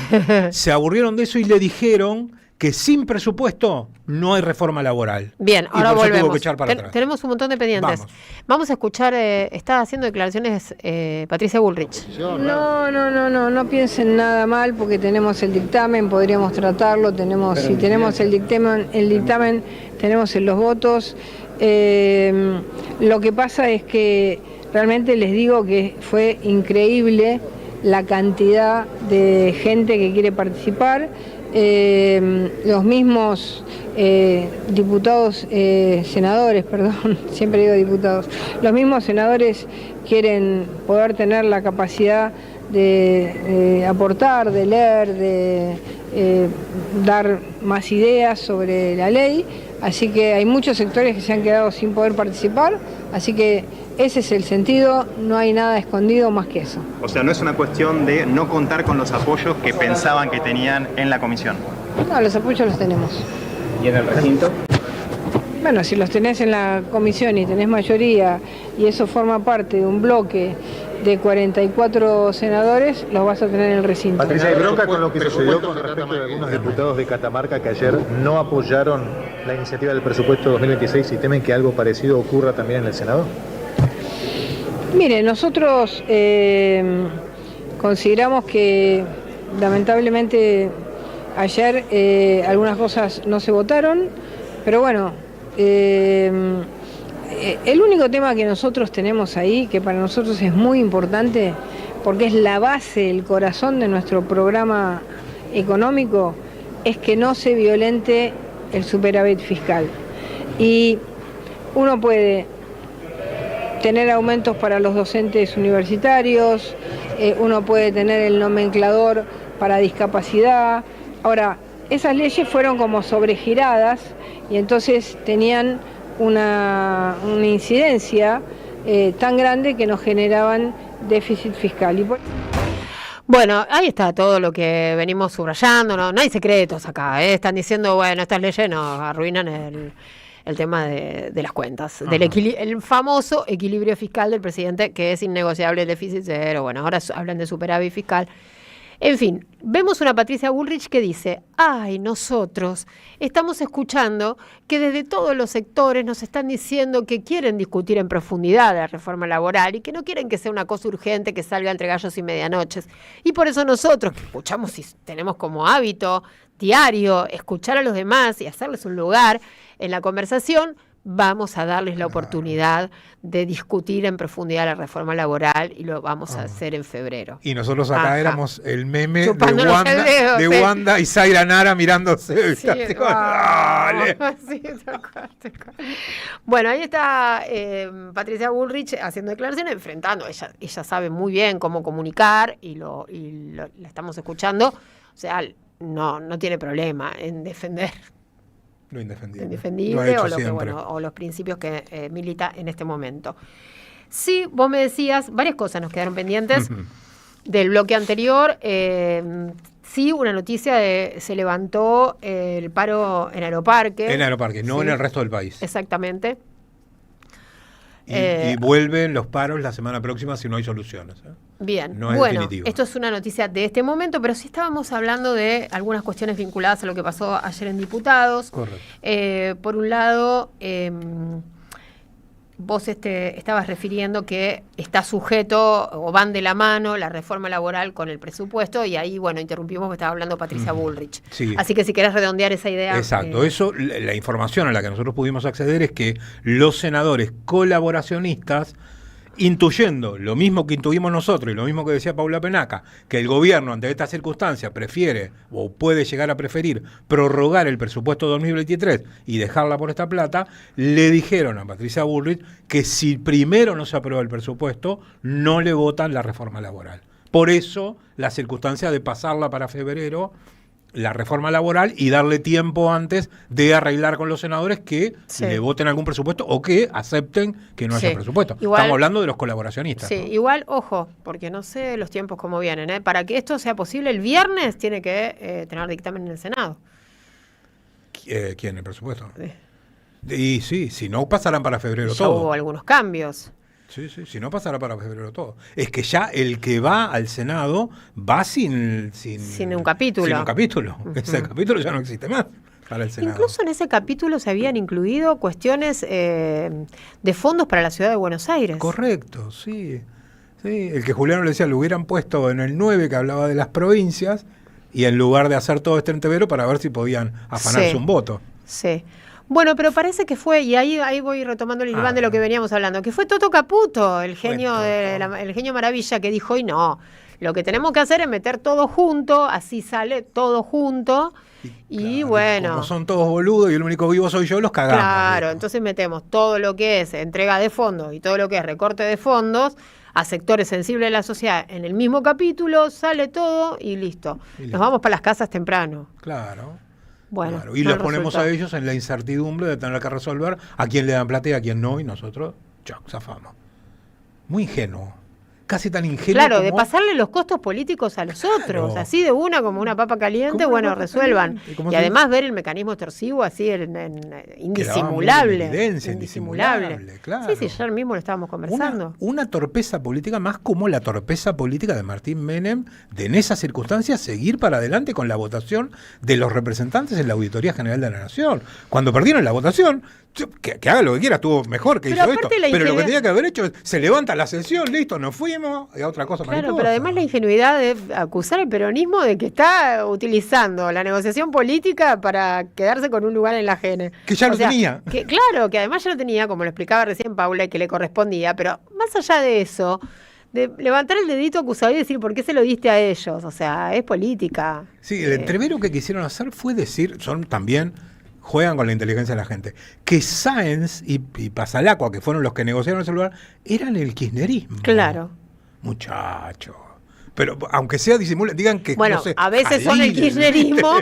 se aburrieron de eso y le dijeron que sin presupuesto no hay reforma laboral. Bien, ahora volvemos. Tuvo que echar para atrás. Tenemos un montón de pendientes. Vamos a escuchar, está haciendo declaraciones Patricia Bullrich. No piensen nada mal porque tenemos el dictamen, podríamos tratarlo, si tenemos el dictamen, tenemos los votos. Lo que pasa es que realmente les digo que fue increíble la cantidad de gente que quiere participar. Los mismos senadores, siempre digo diputados, los mismos senadores quieren poder tener la capacidad de aportar, de leer, de dar más ideas sobre la ley, así que hay muchos sectores que se han quedado sin poder participar, así que ese es el sentido, no hay nada escondido más que eso. O sea, no es una cuestión de no contar con los apoyos que pensaban que tenían en la comisión. No, los apoyos los tenemos. ¿Y en el recinto? Bueno, si los tenés en la comisión y tenés mayoría y eso forma parte de un bloque de 44 senadores, los vas a tener en el recinto. Patricia, ¿hay bronca con lo que sucedió con respecto de algunos diputados de Catamarca que ayer no apoyaron la iniciativa del presupuesto 2026 y temen que algo parecido ocurra también en el Senado? Mire, nosotros consideramos que lamentablemente ayer algunas cosas no se votaron, pero bueno, el único tema que nosotros tenemos ahí, que para nosotros es muy importante, porque es la base, el corazón de nuestro programa económico, es que no se violente el superávit fiscal. Y uno puede tener aumentos para los docentes universitarios, uno puede tener el nomenclador para discapacidad. Ahora, esas leyes fueron como sobregiradas y entonces tenían una incidencia tan grande que nos generaban déficit fiscal. Bueno, ahí está todo lo que venimos subrayando, no hay secretos acá, están diciendo, bueno, estas leyes nos arruinan el tema de las cuentas, el famoso equilibrio fiscal del presidente, que es innegociable el déficit cero. Bueno, ahora hablan de superávit fiscal. En fin, vemos una Patricia Bullrich que dice, nosotros estamos escuchando que desde todos los sectores nos están diciendo que quieren discutir en profundidad la reforma laboral y que no quieren que sea una cosa urgente que salga entre gallos y medianoches. Y por eso nosotros, que escuchamos y tenemos como hábito diario escuchar a los demás y hacerles un lugar en la conversación, vamos a darles la oportunidad de discutir en profundidad la reforma laboral y lo vamos a hacer en febrero. Y nosotros acá éramos el meme de Wanda y Zaira Nara mirándose. Sí, dale. Sí, bueno, ahí está Patricia Bullrich haciendo declaraciones, enfrentando. Ella sabe muy bien cómo comunicar y la estamos escuchando. O sea, no tiene problema en defender lo indefendible. Indefendible o los principios que milita en este momento. Sí, vos me decías, varias cosas nos quedaron pendientes del bloque anterior. Sí, una noticia se levantó el paro en Aeroparque. En Aeroparque, no sí. En el resto del país. Exactamente. Y vuelven los paros la semana próxima si no hay soluciones. Bien, no es bueno, definitivo. Esto es una noticia de este momento, pero sí estábamos hablando de algunas cuestiones vinculadas a lo que pasó ayer en Diputados. Correcto. Por un lado, vos estabas refiriendo que está sujeto o van de la mano la reforma laboral con el presupuesto y ahí, bueno, interrumpimos porque estaba hablando Patricia Bullrich. Sí. Así que si querés redondear esa idea. Exacto, eso, la información a la que nosotros pudimos acceder es que los senadores colaboracionistas, intuyendo lo mismo que intuimos nosotros y lo mismo que decía Paula Penaca, que el gobierno ante esta circunstancia prefiere o puede llegar a preferir prorrogar el presupuesto 2023 y dejarla por esta plata, le dijeron a Patricia Bullrich que si primero no se aprueba el presupuesto, no le votan la reforma laboral. Por eso la circunstancia de pasarla para febrero, la reforma laboral, y darle tiempo antes de arreglar con los senadores que le voten algún presupuesto o que acepten que no haya presupuesto. Igual, estamos hablando de los colaboracionistas. Sí, ¿no? Igual, ojo, porque no sé los tiempos cómo vienen. Para que esto sea posible, el viernes tiene que tener dictamen en el Senado. ¿Quién? ¿El presupuesto? Sí. Y sí, si no pasarán para febrero ya todo. Hubo algunos cambios. Sí, si no pasará para febrero todo. Es que ya el que va al Senado va sin un capítulo. Sin un capítulo. Ese capítulo ya no existe más para el Senado. Incluso en ese capítulo se habían incluido cuestiones de fondos para la ciudad de Buenos Aires. Correcto, sí. El que Juliano le decía, lo hubieran puesto en el 9 que hablaba de las provincias y en lugar de hacer todo este entevero para ver si podían afanarse un voto. Sí. Bueno, pero parece que fue, y ahí voy retomando el hilván de lo que veníamos hablando, que fue Toto Caputo, el genio el genio maravilla, que dijo, y no, lo que tenemos que hacer es meter todo junto, así sale todo junto, y bueno. Como son todos boludos y el único vivo soy yo, los cagamos. Claro, entonces metemos todo lo que es entrega de fondos y todo lo que es recorte de fondos a sectores sensibles de la sociedad en el mismo capítulo, sale todo y listo. Nos vamos para las casas temprano. Claro. Bueno, claro. Y los ponemos a ellos en la incertidumbre de tener que resolver a quién le dan plata y a quién no, y nosotros, chao, zafamos. Muy ingenuo. Casi tan ingenuo. Claro, como... de pasarle los costos políticos a los otros, así de una como una papa caliente, bueno, resuelvan. Y además ver el mecanismo extorsivo así indisimulable. Indisimulable, claro. Sí, ayer mismo lo estábamos conversando. Una torpeza política más como la torpeza política de Martín Menem de en esas circunstancias seguir para adelante con la votación de los representantes en la Auditoría General de la Nación. Cuando perdieron la votación, que haga lo que quiera, estuvo mejor que hizo esto. Pero lo que tenía que haber hecho es, se levanta la sesión, listo, nos fuimos, y a otra cosa. Claro, pero además la ingenuidad de acusar al peronismo de que está utilizando la negociación política para quedarse con un lugar en la agenda. Que ya lo tenía. Claro, que además ya lo tenía, como lo explicaba recién Paula, y que le correspondía, pero más allá de eso, de levantar el dedito acusador y decir por qué se lo diste a ellos, o sea, es política. Sí, el entrevero que quisieron hacer fue decir, juegan con la inteligencia de la gente, que Sáenz y Pasalacqua, que fueron los que negociaron ese lugar, eran el kirchnerismo. Claro. Muchacho. Pero aunque sea disimulen, digan que bueno, no sé, a veces son el kirchnerismo,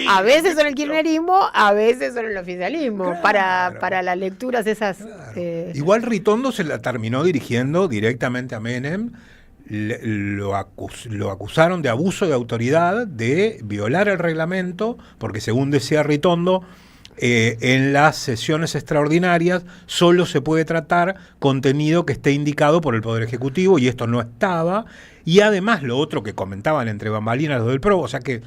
a veces son el kirchnerismo, a veces son el oficialismo, claro. para las lecturas esas. Claro. Igual Ritondo se la terminó dirigiendo directamente a Menem. Lo acusaron de abuso de autoridad, de violar el reglamento, porque según decía Ritondo, en las sesiones extraordinarias solo se puede tratar contenido que esté indicado por el Poder Ejecutivo, y esto no estaba. Y además lo otro que comentaban entre bambalinas los del PRO, o sea que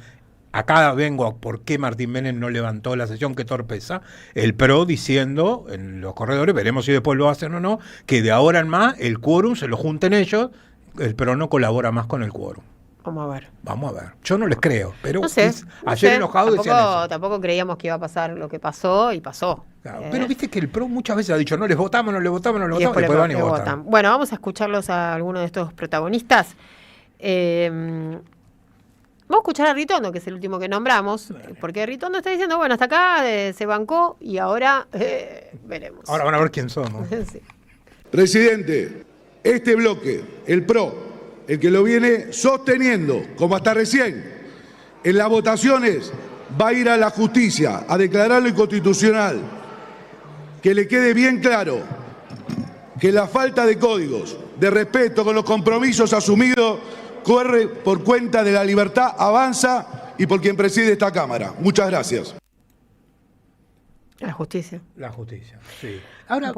acá vengo a por qué Martín Menem no levantó la sesión, qué torpeza, el PRO diciendo en los corredores, veremos si después lo hacen o no, que de ahora en más el quórum se lo junten ellos. El PRO no colabora más con el quórum. Vamos a ver. Yo no les creo, pero no sé, ayer enojado decían eso. Tampoco creíamos que iba a pasar lo que pasó y pasó. Claro, pero viste que el PRO muchas veces ha dicho no les votamos, y después van y votan. Bueno, vamos a escucharlos a algunos de estos protagonistas. Vamos a escuchar a Ritondo, que es el último que nombramos, porque Ritondo está diciendo, bueno, hasta acá se bancó y ahora veremos. Ahora van a ver quién somos. Sí. Presidente, este bloque, el PRO, el que lo viene sosteniendo, como hasta recién, en las votaciones va a ir a la justicia a declararlo inconstitucional. Que le quede bien claro que la falta de códigos, de respeto con los compromisos asumidos corre por cuenta de La Libertad Avanza y por quien preside esta Cámara. Muchas gracias. La justicia. La justicia, sí. Ahora,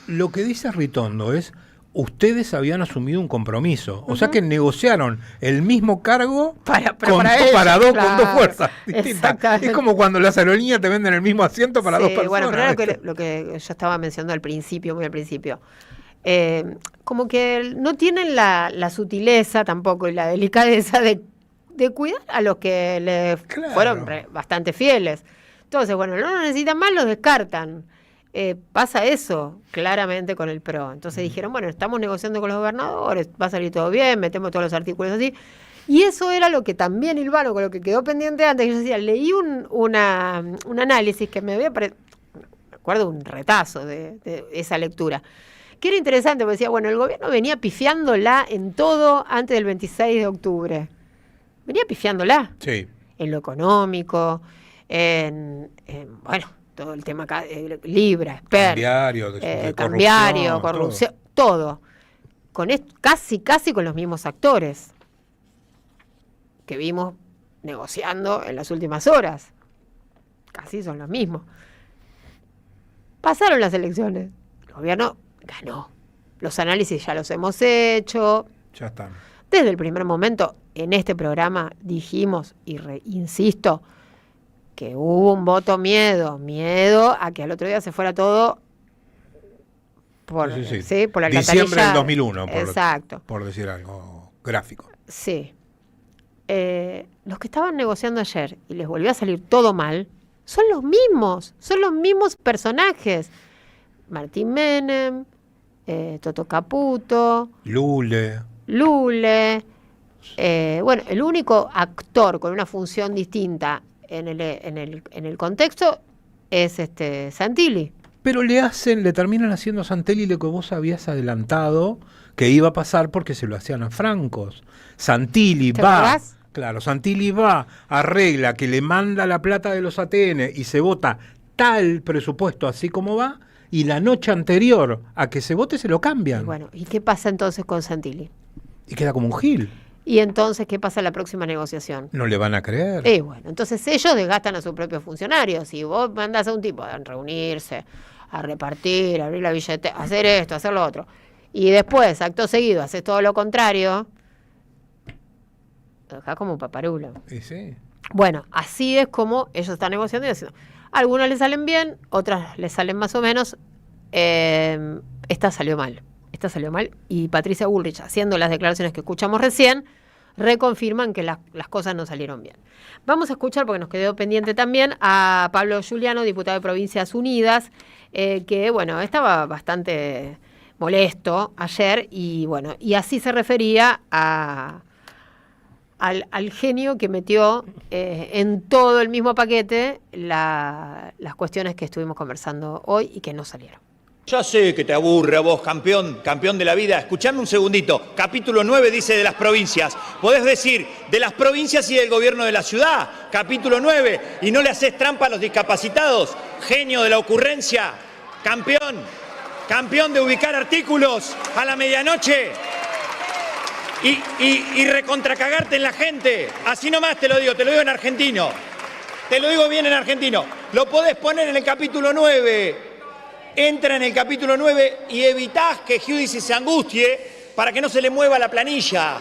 lo que dice Ritondo es, ustedes habían asumido un compromiso, o sea que negociaron el mismo cargo para dos, claro, con dos fuerzas distintas. Es como cuando las aerolíneas te venden el mismo asiento para dos personas. Bueno, pero era lo que yo estaba mencionando al principio, muy al principio. Como que no tienen la sutileza tampoco y la delicadeza de cuidar a los que le fueron bastante fieles. Entonces, bueno, no lo necesitan más, los descartan. Pasa eso claramente con el PRO. Entonces dijeron, bueno, estamos negociando con los gobernadores, va a salir todo bien, metemos todos los artículos así. Y eso era lo que también hilvano, con lo que quedó pendiente antes, que yo decía, leí un análisis que me había me acuerdo un retazo de esa lectura, que era interesante, porque decía, bueno, el gobierno venía pifiándola en todo antes del 26 de octubre. Venía pifiándola. Sí. En lo económico, bueno, todo el tema Libra, Esper, cambiario, corrupción, todo. Con casi con los mismos actores que vimos negociando en las últimas horas. Casi son los mismos. Pasaron las elecciones. El gobierno ganó. Los análisis ya los hemos hecho. Ya están. Desde el primer momento, en este programa dijimos, y insisto, que hubo un voto miedo a que al otro día se fuera todo por, ¿sí? Por la alcantarilla. Diciembre del 2001, exacto. Por decir algo gráfico. Sí. Los que estaban negociando ayer y les volvió a salir todo mal, son los mismos personajes. Martín Menem, Toto Caputo, Lule. Bueno, el único actor con una función distinta en el contexto es Santilli. Pero le terminan haciendo a Santilli lo que vos habías adelantado que iba a pasar porque se lo hacían a francos. Santilli va, claro, Santilli va, arregla que le manda la plata de los ATN y se vota tal presupuesto así como va, y la noche anterior a que se vote se lo cambian. Y bueno, ¿y qué pasa entonces con Santilli? Y queda como un gil. ¿Y entonces qué pasa en la próxima negociación? No le van a creer. Bueno, entonces ellos desgastan a sus propios funcionarios. Si vos mandás a un tipo a reunirse, a repartir, a abrir la billetera, a hacer esto, a hacer lo otro, y después, acto seguido, haces todo lo contrario, lo dejás como un paparulo. Sí. Bueno, así es como ellos están negociando y haciendo. Algunas les salen bien, otras les salen más o menos. Esta salió mal, y Patricia Bullrich, haciendo las declaraciones que escuchamos recién, reconfirman que las cosas no salieron bien. Vamos a escuchar, porque nos quedó pendiente también, a Pablo Giuliano, diputado de Provincias Unidas, que bueno, estaba bastante molesto ayer, y bueno, y así se refería al genio que metió en todo el mismo paquete las cuestiones que estuvimos conversando hoy y que no salieron. Ya sé que te aburre a vos, campeón de la vida. Escuchame un segundito. Capítulo 9 dice de las provincias. Podés decir de las provincias y del gobierno de la ciudad. Capítulo 9. Y no le haces trampa a los discapacitados. Genio de la ocurrencia. Campeón de ubicar artículos a la medianoche. Y recontracagarte en la gente. Así nomás te lo digo en argentino. Te lo digo bien en argentino. Lo podés poner en el capítulo 9. Entra en el capítulo 9 y evitás que Giudice se angustie para que no se le mueva la planilla.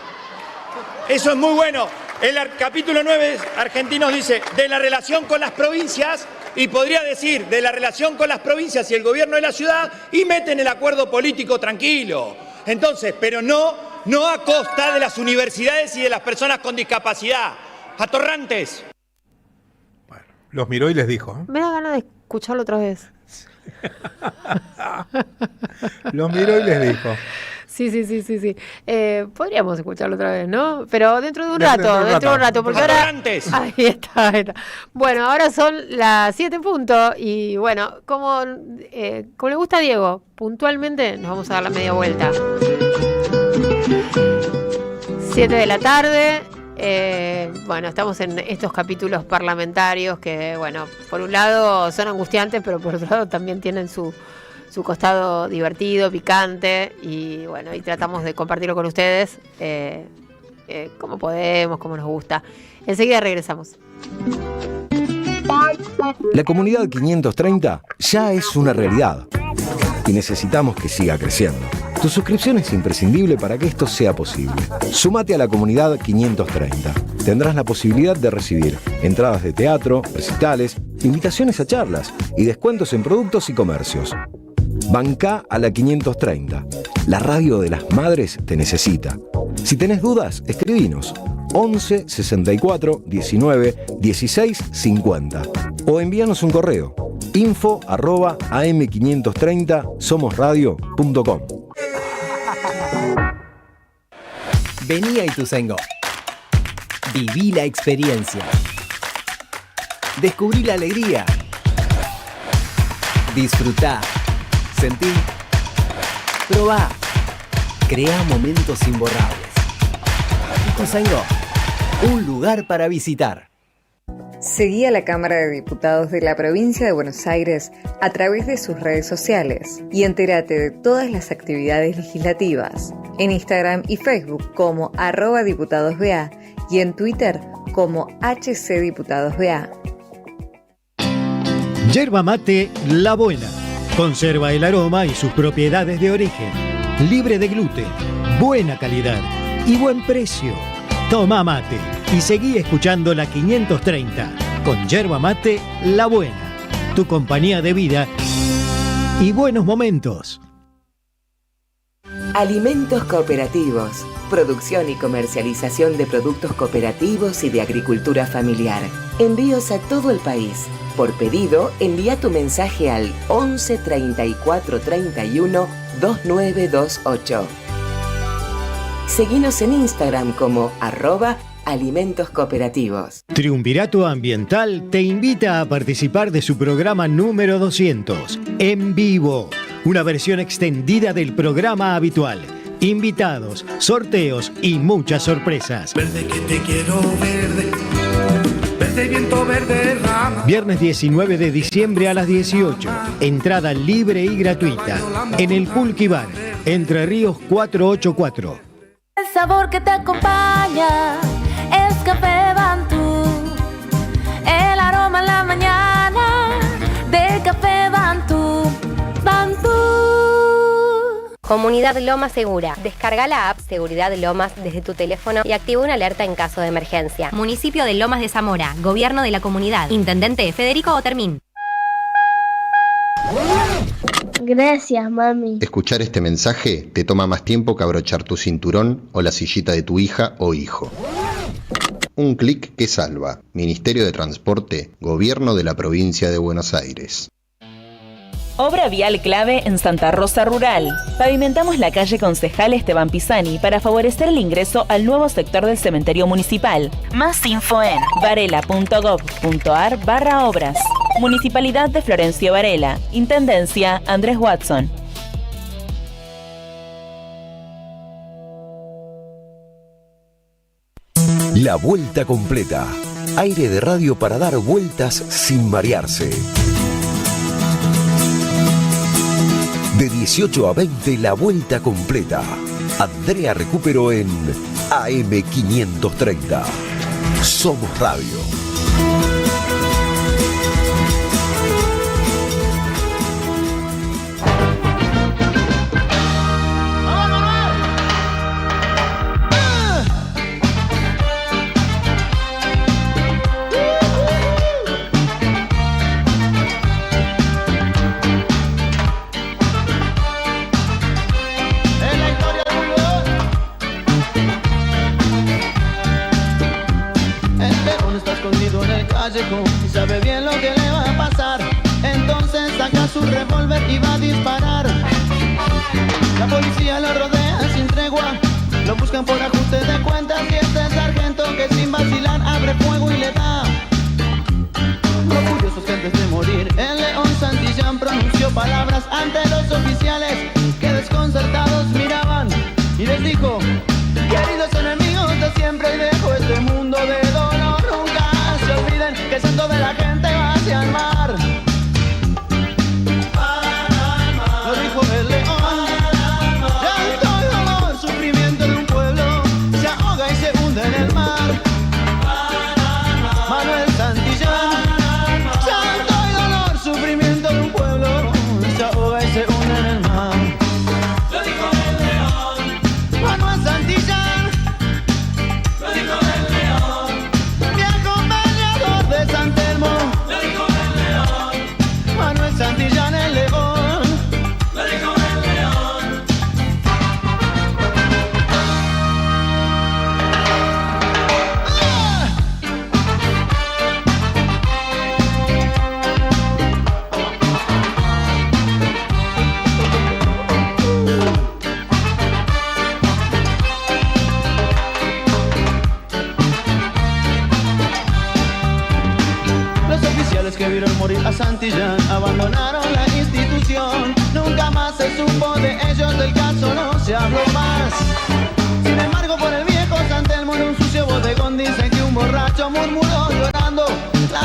Eso es muy bueno. El capítulo 9 argentinos dice de la relación con las provincias, y podría decir de la relación con las provincias y el gobierno de la ciudad, y meten el acuerdo político tranquilo. Entonces, pero no a costa de las universidades y de las personas con discapacidad. Atorrantes. Bueno, los miró y les dijo. Me da ganas de escucharlo otra vez. Los miró y les dijo. Sí. Podríamos escucharlo otra vez, ¿no? Pero dentro de un rato, porque ahora... Ahí está. Bueno, ahora son las 7 en punto, y bueno, como le gusta a Diego, puntualmente nos vamos a dar la media vuelta. 7 de la tarde. Bueno, estamos en estos capítulos parlamentarios que, bueno, por un lado son angustiantes, pero por otro lado también tienen su costado divertido, picante, y bueno, y tratamos de compartirlo con ustedes. como podemos, como nos gusta. Enseguida regresamos. La comunidad 530 ya es una realidad y necesitamos que siga creciendo. Tu suscripción es imprescindible para que esto sea posible. Sumate a la comunidad 530. Tendrás la posibilidad de recibir entradas de teatro, recitales, invitaciones a charlas y descuentos en productos y comercios. Bancá a la 530. La radio de las madres te necesita. Si tenés dudas, escribinos 11 64 19 16 50 o envíanos un correo info@am530somosradio.com. Vení a Ituzaingó. Viví la experiencia. Descubrí la alegría. Disfrutá. Sentí. Probá. Crea momentos imborrables. Ituzaingó, un lugar para visitar. Seguí a la Cámara de Diputados de la Provincia de Buenos Aires a través de sus redes sociales y entérate de todas las actividades legislativas en Instagram y Facebook como @diputadosBA y en Twitter como HCDiputadosBA. Yerba mate La Buena. Conserva el aroma y sus propiedades de origen. Libre de gluten, buena calidad y buen precio. Toma mate y seguí escuchando la 530 con Yerba Mate La Buena. Tu compañía de vida y buenos momentos. Alimentos cooperativos. Producción y comercialización de productos cooperativos y de agricultura familiar. Envíos a todo el país. Por pedido, envía tu mensaje al 11 34 31 2928. Seguinos en Instagram como @alimentos cooperativos. Triunvirato Ambiental te invita a participar de su programa número 200, En Vivo, una versión extendida del programa habitual. Invitados, sorteos y muchas sorpresas. Verde que te quiero verde, verde viento, verde rama. Viernes 19 de diciembre a las 18. Entrada libre y gratuita en el Pulqui Bar, Entre Ríos 484. El sabor que te acompaña es Café Bantú. El aroma en la mañana de Café Bantú. Bantú. Comunidad Lomas Segura. Descarga la app Seguridad Lomas desde tu teléfono y activa una alerta en caso de emergencia. Municipio de Lomas de Zamora. Gobierno de la comunidad. Intendente Federico Otermín. Gracias, mami. Escuchar este mensaje te toma más tiempo que abrochar tu cinturón o la sillita de tu hija o hijo. Un clic que salva. Ministerio de Transporte, Gobierno de la Provincia de Buenos Aires. Obra vial clave en Santa Rosa Rural. Pavimentamos la calle Concejal Esteban Pisani para favorecer el ingreso al nuevo sector del cementerio municipal. Más info en varela.gov.ar/obras. Municipalidad de Florencio Varela. Intendencia Andrés Watson. La vuelta completa. Aire de radio para dar vueltas sin marearse. De 18 a 20, la vuelta completa. Andrea Recupero en AM530. Somos Radio. Y sabe bien lo que le va a pasar. Entonces saca su revólver y va a disparar. La policía lo rodea sin tregua. Lo buscan por ajuste de cuentas. Y este sargento que sin vacilar abre fuego y le da. Orgullosos que antes de morir el León Santillán pronunció palabras ante los oficiales que desconcertados miraban. Y les dijo: queridos enemigos de siempre, y dejo este mundo de dolor. Nunca se olviden que el santo de la gente va hacia el mar. Lo dijo el león. Llanto y dolor, sufrimiento de un pueblo se ahoga y se hunde.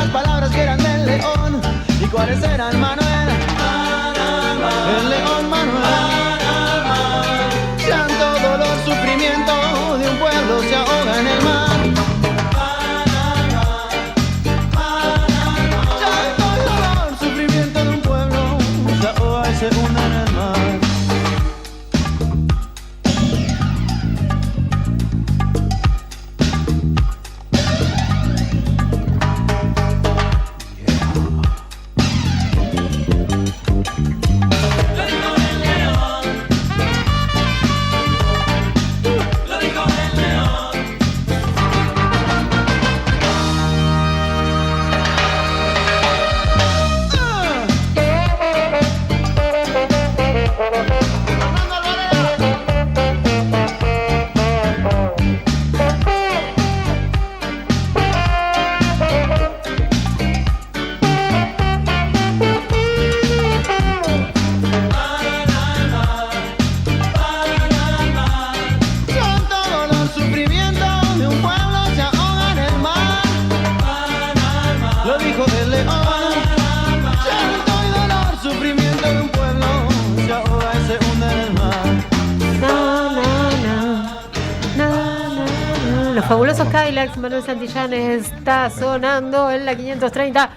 las palabras que eran del león. ¿Y cuáles eran, Manuel? El león Manuel. Llanto, dolor, sufrimiento de un pueblo se ahoga en el mar. Llanto, dolor, sufrimiento de un pueblo se ahoga y se hunde en el mar. Los fabulosos Cadillacs, Manuel Santillán está sonando en la 530.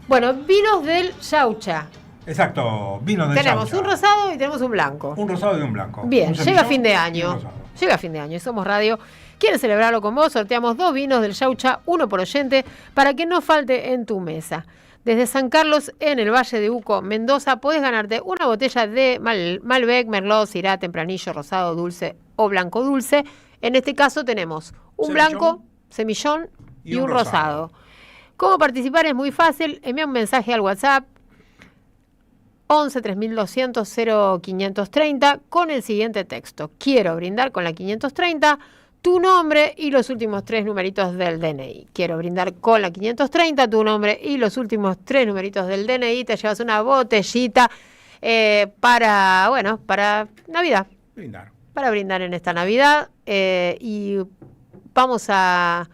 Bueno, vinos del Yaucha. Exacto, vinos del Tenemos Yaucha. un rosado y tenemos un blanco. Un rosado y un blanco. Bien, Un llega semillón fin de y un año. rosado. Llega fin de año y Somos Radio. ¿Quieres celebrarlo con vos? Sorteamos 2 vinos del Yaucha, uno por oyente, para que no falte en tu mesa. Desde San Carlos, en el Valle de Uco, Mendoza, podés ganarte una botella de Malbec, Merlot, Syrah, Tempranillo, Rosado, Dulce o Blanco Dulce. En este caso tenemos un Semillón. blanco, semillón y un rosado. ¿Cómo participar? Es muy fácil. Envía un mensaje al WhatsApp 11 3200 0530 con el siguiente texto. Quiero brindar con la 530, tu nombre y los últimos 3 numeritos del DNI. Quiero brindar con la 530, tu nombre y los últimos 3 numeritos del DNI. Te llevas una botellita para Navidad. Brindar. Para brindar en esta Navidad. Y vamos a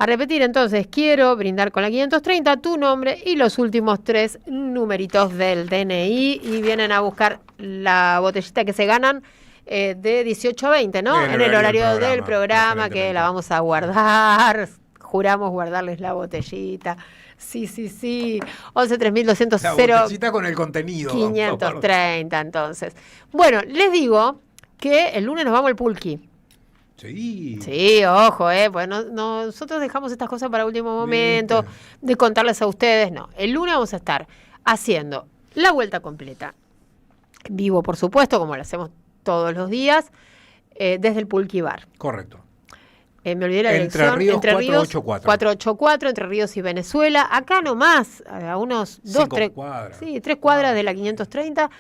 repetir entonces. Quiero brindar con la 530, tu nombre y los últimos 3 numeritos del DNI. Y vienen a buscar la botellita que se ganan de 18 a 20, ¿no? En el horario del programa, que la vamos a guardar. Juramos guardarles la botellita. Sí. 11 3200 La botellita con el contenido. 530, entonces. Bueno, les digo que el lunes nos vamos al Pulqui. Sí, ojo, pues nosotros dejamos estas cosas para último momento, de contarles a ustedes, no. El lunes vamos a estar haciendo la vuelta completa, vivo por supuesto, como lo hacemos todos los días, desde el Pulqui Bar. Correcto. Me olvidé la dirección. Entre Ríos 484. Entre Ríos y Venezuela. Acá nomás, a unos 3 cuadras de la 530,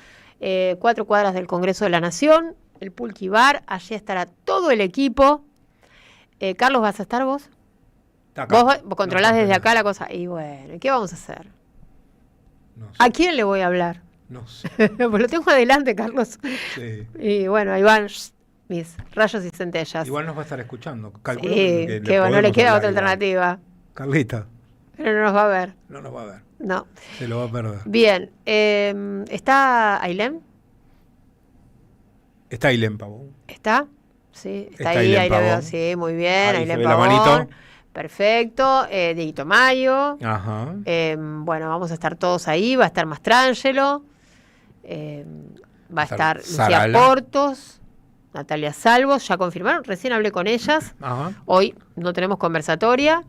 4 cuadras del Congreso de la Nación, el Pulqui Bar. Allí estará todo el equipo. Carlos, ¿vas a estar vos? Vos controlás desde acá la cosa. Y bueno, ¿qué vamos a hacer? No sé. ¿A quién le voy a hablar? No sé. Pues lo tengo adelante, Carlos. Sí. Y bueno, ahí van mis rayos y centellas. Igual nos va a estar escuchando. Calculo Sí, que no le queda otra alternativa. Carlita. Pero no nos va a ver. No nos va a ver. No. Se lo va a perder. Bien. ¿Está Ailén? Está Ailén Pavón. ¿Está? Sí, está ahí Ailén la veo. Pavón. Sí, muy bien. Ahí Ailén se ve la Pavón. manito. Perfecto. Dieguito Mayo. Ajá. Bueno, vamos a estar todos ahí. Va a estar Mastrangelo. Va a estar Lucía Sarala. Portos. Natalia Salvos. Ya confirmaron. Recién hablé con ellas. Ajá. Hoy no tenemos conversatoria.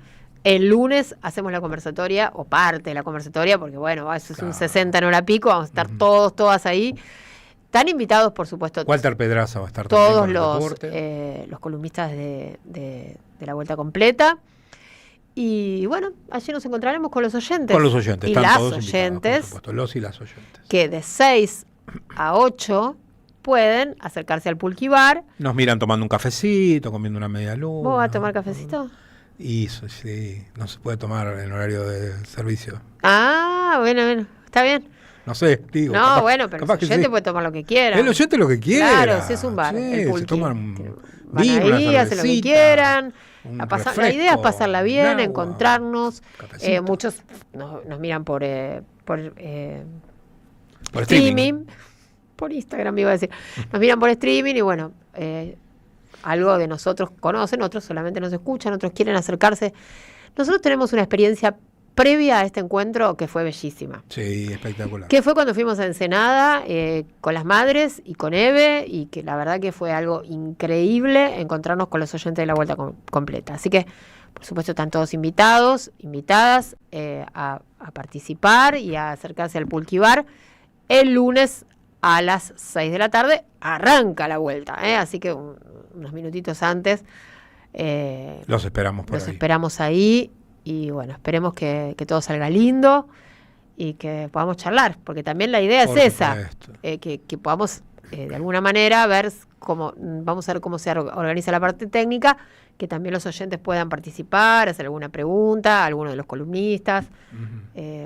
El lunes hacemos la conversatoria, o parte de la conversatoria, porque bueno, eso es un 60 en hora pico. Vamos a estar todas ahí. Están invitados, por supuesto, Walter Pedraza va a estar todos también con el deporte. los columnistas de la Vuelta Completa. Y bueno, allí nos encontraremos con los oyentes. Con los oyentes. Y Están las todos invitados, oyentes, por supuesto, los y las oyentes. que de 6 a 8 pueden acercarse al Pulqui Bar. Nos miran tomando un cafecito, comiendo una media luna. ¿Vos vas a tomar cafecito? Y eso sí, no se puede tomar en horario de servicio. Ah, bueno, está bien. No sé, digo. No, capaz, bueno, pero el oyente puede tomar lo que quiera. El oyente lo que quiera. Claro, si es un bar, Sí, el Pulqui. se toman Van vino, ahí, una hacen lo que cervecita. quieran. La idea es pasarla bien, encontrarnos. Muchos nos miran por streaming. Por Instagram iba a decir. Nos miran por streaming y bueno, algo de nosotros conocen, otros solamente nos escuchan, otros quieren acercarse. Nosotros tenemos una experiencia previa a este encuentro que fue bellísima. Sí, espectacular. Que fue cuando fuimos a Ensenada con las madres y con Eve, y que la verdad que fue algo increíble encontrarnos con los oyentes de La Vuelta Completa. Así que, por supuesto, están todos invitados, invitadas a participar y a acercarse al Pulquibar. El lunes a las 6 de la tarde arranca la vuelta, así que unos minutitos antes los esperamos por ahí. Los esperamos ahí. Y bueno, esperemos que todo salga lindo y que podamos charlar, porque también la idea es esa, que podamos de alguna manera ver vamos a ver cómo se organiza la parte técnica, que también los oyentes puedan participar, hacer alguna pregunta a alguno de los columnistas.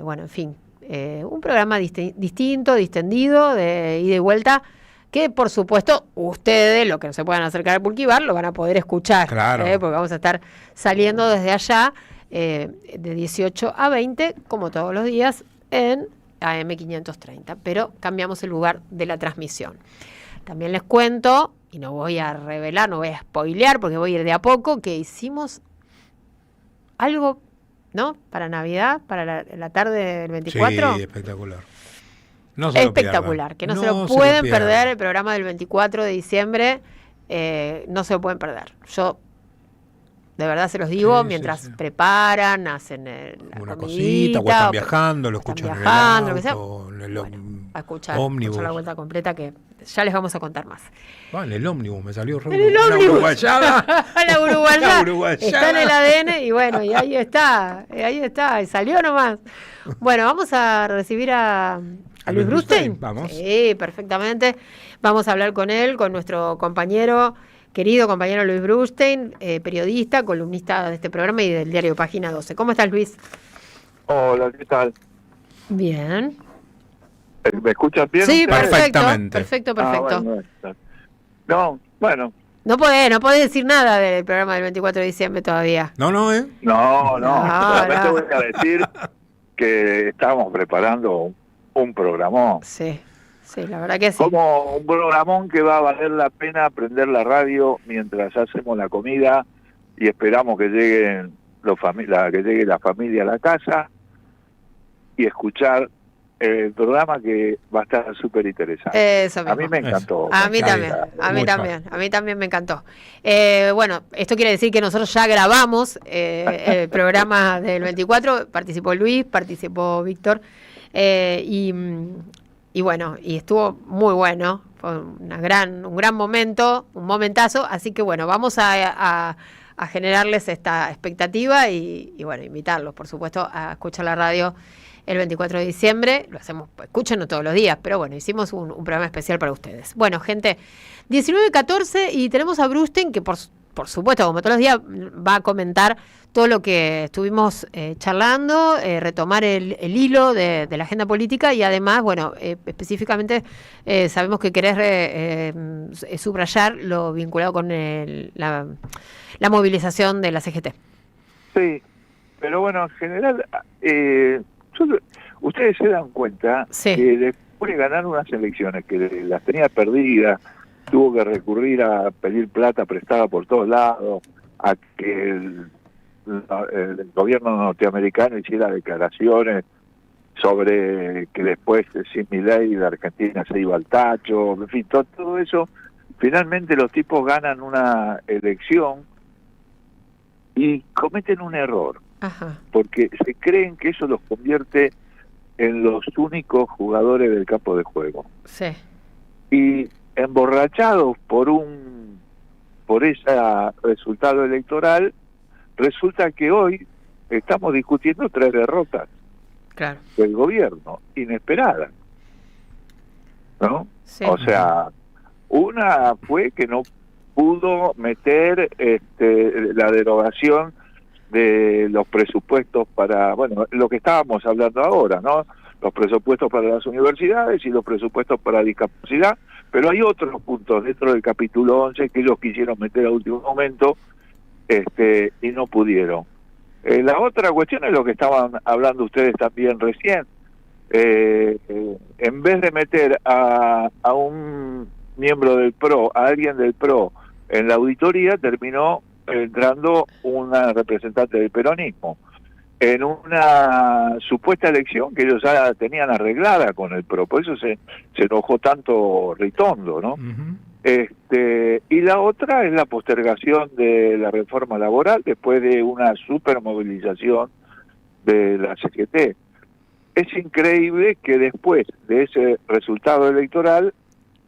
Bueno, en fin, un programa distinto, distendido, de ida y vuelta, que por supuesto ustedes, los que no se puedan acercar al Pulquibar, lo van a poder escuchar, claro. Porque vamos a estar saliendo desde allá de 18 a 20, como todos los días, en AM530, pero cambiamos el lugar de la transmisión. También les cuento, y no voy a revelar, no voy a spoilear, porque voy a ir de a poco, que hicimos algo, ¿no? Para Navidad, para la tarde del 24. Sí, espectacular. Espectacular, que no se lo pueden perder, el programa del 24 de diciembre, no se lo pueden perder. Yo de verdad se los digo, mientras preparan, hacen una cosita, o están viajando, lo escuchan en el auto, lo que sea. En el a escuchar La Vuelta Completa, que ya les vamos a contar más. En el ómnibus me salió en el ómnibus. Uruguayada. La uruguayada está en el ADN y bueno, y ahí está, y salió nomás. Bueno, vamos a recibir a Luis Brustein. Vamos. Sí, perfectamente. Vamos a hablar con él, con nuestro querido compañero Luis Brustein, periodista, columnista de este programa y del diario Página 12. ¿Cómo estás, Luis? Hola, ¿qué tal? Bien. ¿Me escuchas bien? Sí, perfectamente. Perfecto. Bueno. No podés decir nada del programa del 24 de diciembre todavía. No. Solamente voy a decir que estamos preparando un programón. Sí, la verdad que sí. Como un programón que va a valer la pena prender la radio mientras hacemos la comida y esperamos que llegue la familia a la casa y escuchar el programa, que va a estar súper interesante. Eso mismo. A mí me encantó. A mí también me encantó. Bueno, esto quiere decir que nosotros ya grabamos el programa del 24, participó Luis, participó Víctor, y bueno, y estuvo muy bueno, fue un gran momento, un momentazo, así que bueno, vamos a generarles esta expectativa y bueno, invitarlos, por supuesto, a escuchar la radio el 24 de diciembre. Lo hacemos, escúchenlo todos los días, pero bueno, hicimos un programa especial para ustedes. Bueno, gente, 19:14 y tenemos a Brustein, que por supuesto, como todos los días, va a comentar todo lo que estuvimos charlando, retomar el hilo de la agenda política y además, bueno, específicamente sabemos que querés subrayar lo vinculado con la movilización de la CGT. Sí, pero bueno, en general, ustedes se dan cuenta que después de ganar unas elecciones que las tenía perdidas, tuvo que recurrir a pedir plata prestada por todos lados, a que el gobierno norteamericano hiciera declaraciones sobre que después sin Milei la Argentina se iba al tacho, en fin, todo eso. Finalmente los tipos ganan una elección y cometen un error. Ajá. Porque se creen que eso los convierte en los únicos jugadores del campo de juego. Sí. Y emborrachados por ese resultado electoral, resulta que hoy estamos discutiendo 3 derrotas del gobierno, inesperadas, ¿no? Sí. O sea, una fue que no pudo meter la derogación de los presupuestos para, bueno, lo que estábamos hablando ahora, ¿no? Los presupuestos para las universidades y los presupuestos para discapacidad, pero hay otros puntos dentro del capítulo 11 que ellos quisieron meter a último momento y no pudieron. La otra cuestión es lo que estaban hablando ustedes también recién. En vez de meter a un miembro del PRO, a alguien del PRO en la auditoría, terminó entrando una representante del peronismo en una supuesta elección que ellos ya tenían arreglada con el PRO. Por eso se enojó tanto Ritondo, ¿no? Y la otra es la postergación de la reforma laboral después de una supermovilización de la CGT. Es increíble que después de ese resultado electoral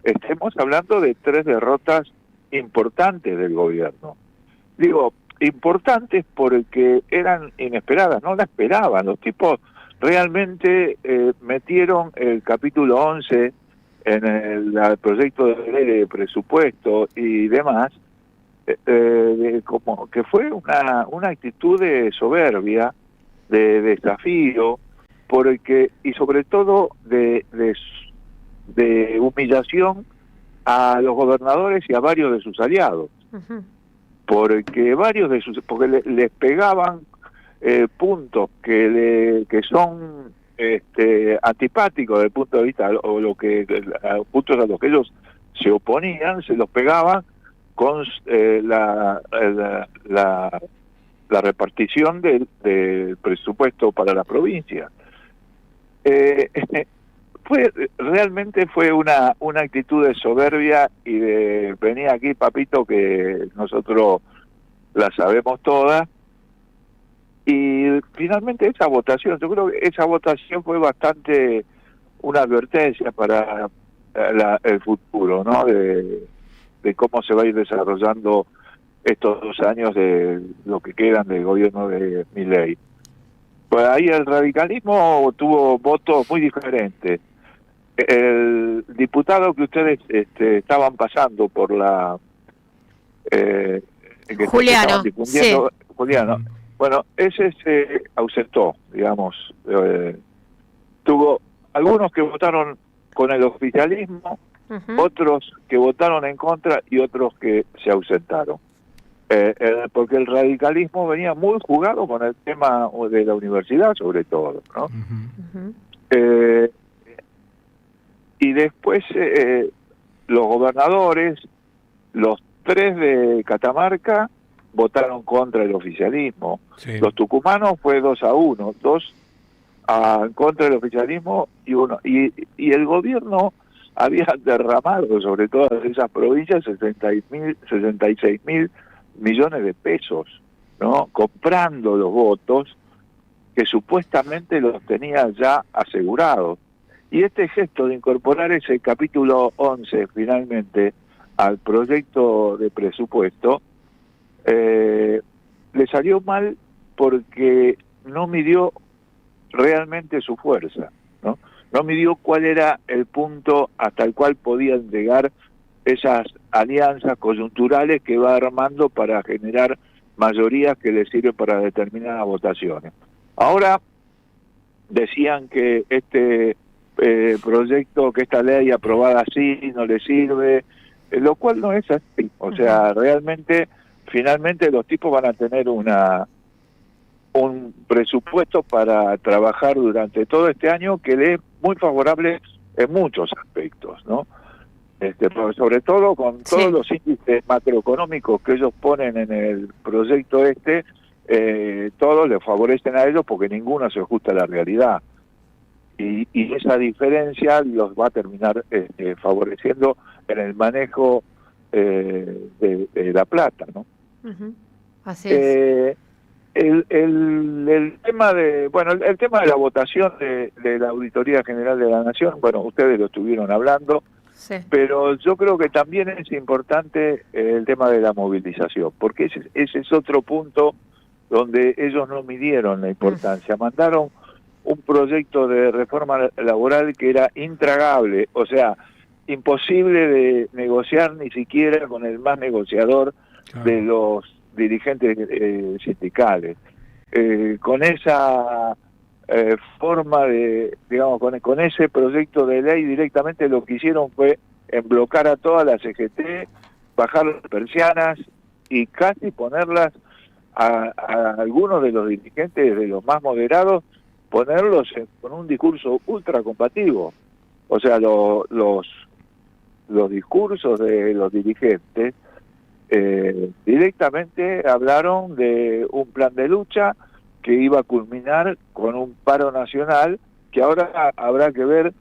estemos hablando de 3 derrotas importantes del gobierno. Digo, importantes porque eran inesperadas, no la esperaban. Los tipos realmente metieron el capítulo 11 en el proyecto de ley de presupuesto y demás, como que fue una actitud de soberbia, de desafío, porque y sobre todo de humillación a los gobernadores y a varios de sus aliados. Porque les pegaban puntos que son antipáticos desde el punto de vista, o puntos a los que ellos se oponían, se los pegaban con la repartición del presupuesto para la provincia. Realmente fue una actitud de soberbia y de venir aquí, papito, que nosotros la sabemos todas. Y finalmente esa votación, yo creo que esa votación fue bastante una advertencia para el futuro, ¿no? De cómo se va a ir desarrollando estos 2 años de lo que quedan del gobierno de Milei. Pues ahí el radicalismo tuvo votos muy diferentes. El diputado que ustedes estaban pasando por la... Juliano, sí. Juliano. Bueno, ese se ausentó, digamos. Tuvo algunos que votaron con el oficialismo, otros que votaron en contra y otros que se ausentaron. Porque el radicalismo venía muy jugado con el tema de la universidad, sobre todo, ¿no? Y después los gobernadores, los 3 de Catamarca, votaron contra el oficialismo. Sí. Los tucumanos fue 2-1, 2 en contra del oficialismo y 1. Y el gobierno había derramado sobre todas esas provincias 66.000 millones de pesos, ¿no? Comprando los votos que supuestamente los tenía ya asegurados. Y este gesto de incorporar ese capítulo 11 finalmente al proyecto de presupuesto le salió mal porque no midió realmente su fuerza, ¿no? No midió cuál era el punto hasta el cual podían llegar esas alianzas coyunturales que va armando para generar mayorías que le sirven para determinadas votaciones. Ahora decían que este proyecto, que esta ley aprobada así no le sirve, lo cual no es así. O sea, realmente, finalmente los tipos van a tener un presupuesto para trabajar durante todo este año que le es muy favorable en muchos aspectos, ¿no? Sobre todo con todos los índices macroeconómicos que ellos ponen en el proyecto todos les favorecen a ellos porque ninguno se ajusta a la realidad. Y esa diferencia los va a terminar favoreciendo en el manejo de la plata, ¿no? Así es. El tema de el tema de la votación de la Auditoría General de la Nación, bueno, ustedes lo estuvieron hablando, sí. Pero yo creo que también es importante el tema de la movilización, porque ese es otro punto donde ellos no midieron la importancia. Mandaron un proyecto de reforma laboral que era intragable, o sea, imposible de negociar ni siquiera con el más negociador de los dirigentes sindicales. Con esa forma de, digamos, con ese proyecto de ley directamente lo que hicieron fue emblocar a toda la CGT, bajar las persianas y casi ponerlas a algunos de los dirigentes, de los más moderados, ponerlos con un discurso ultra combativo. O sea, los discursos de los dirigentes directamente hablaron de un plan de lucha que iba a culminar con un paro nacional, que ahora habrá que ver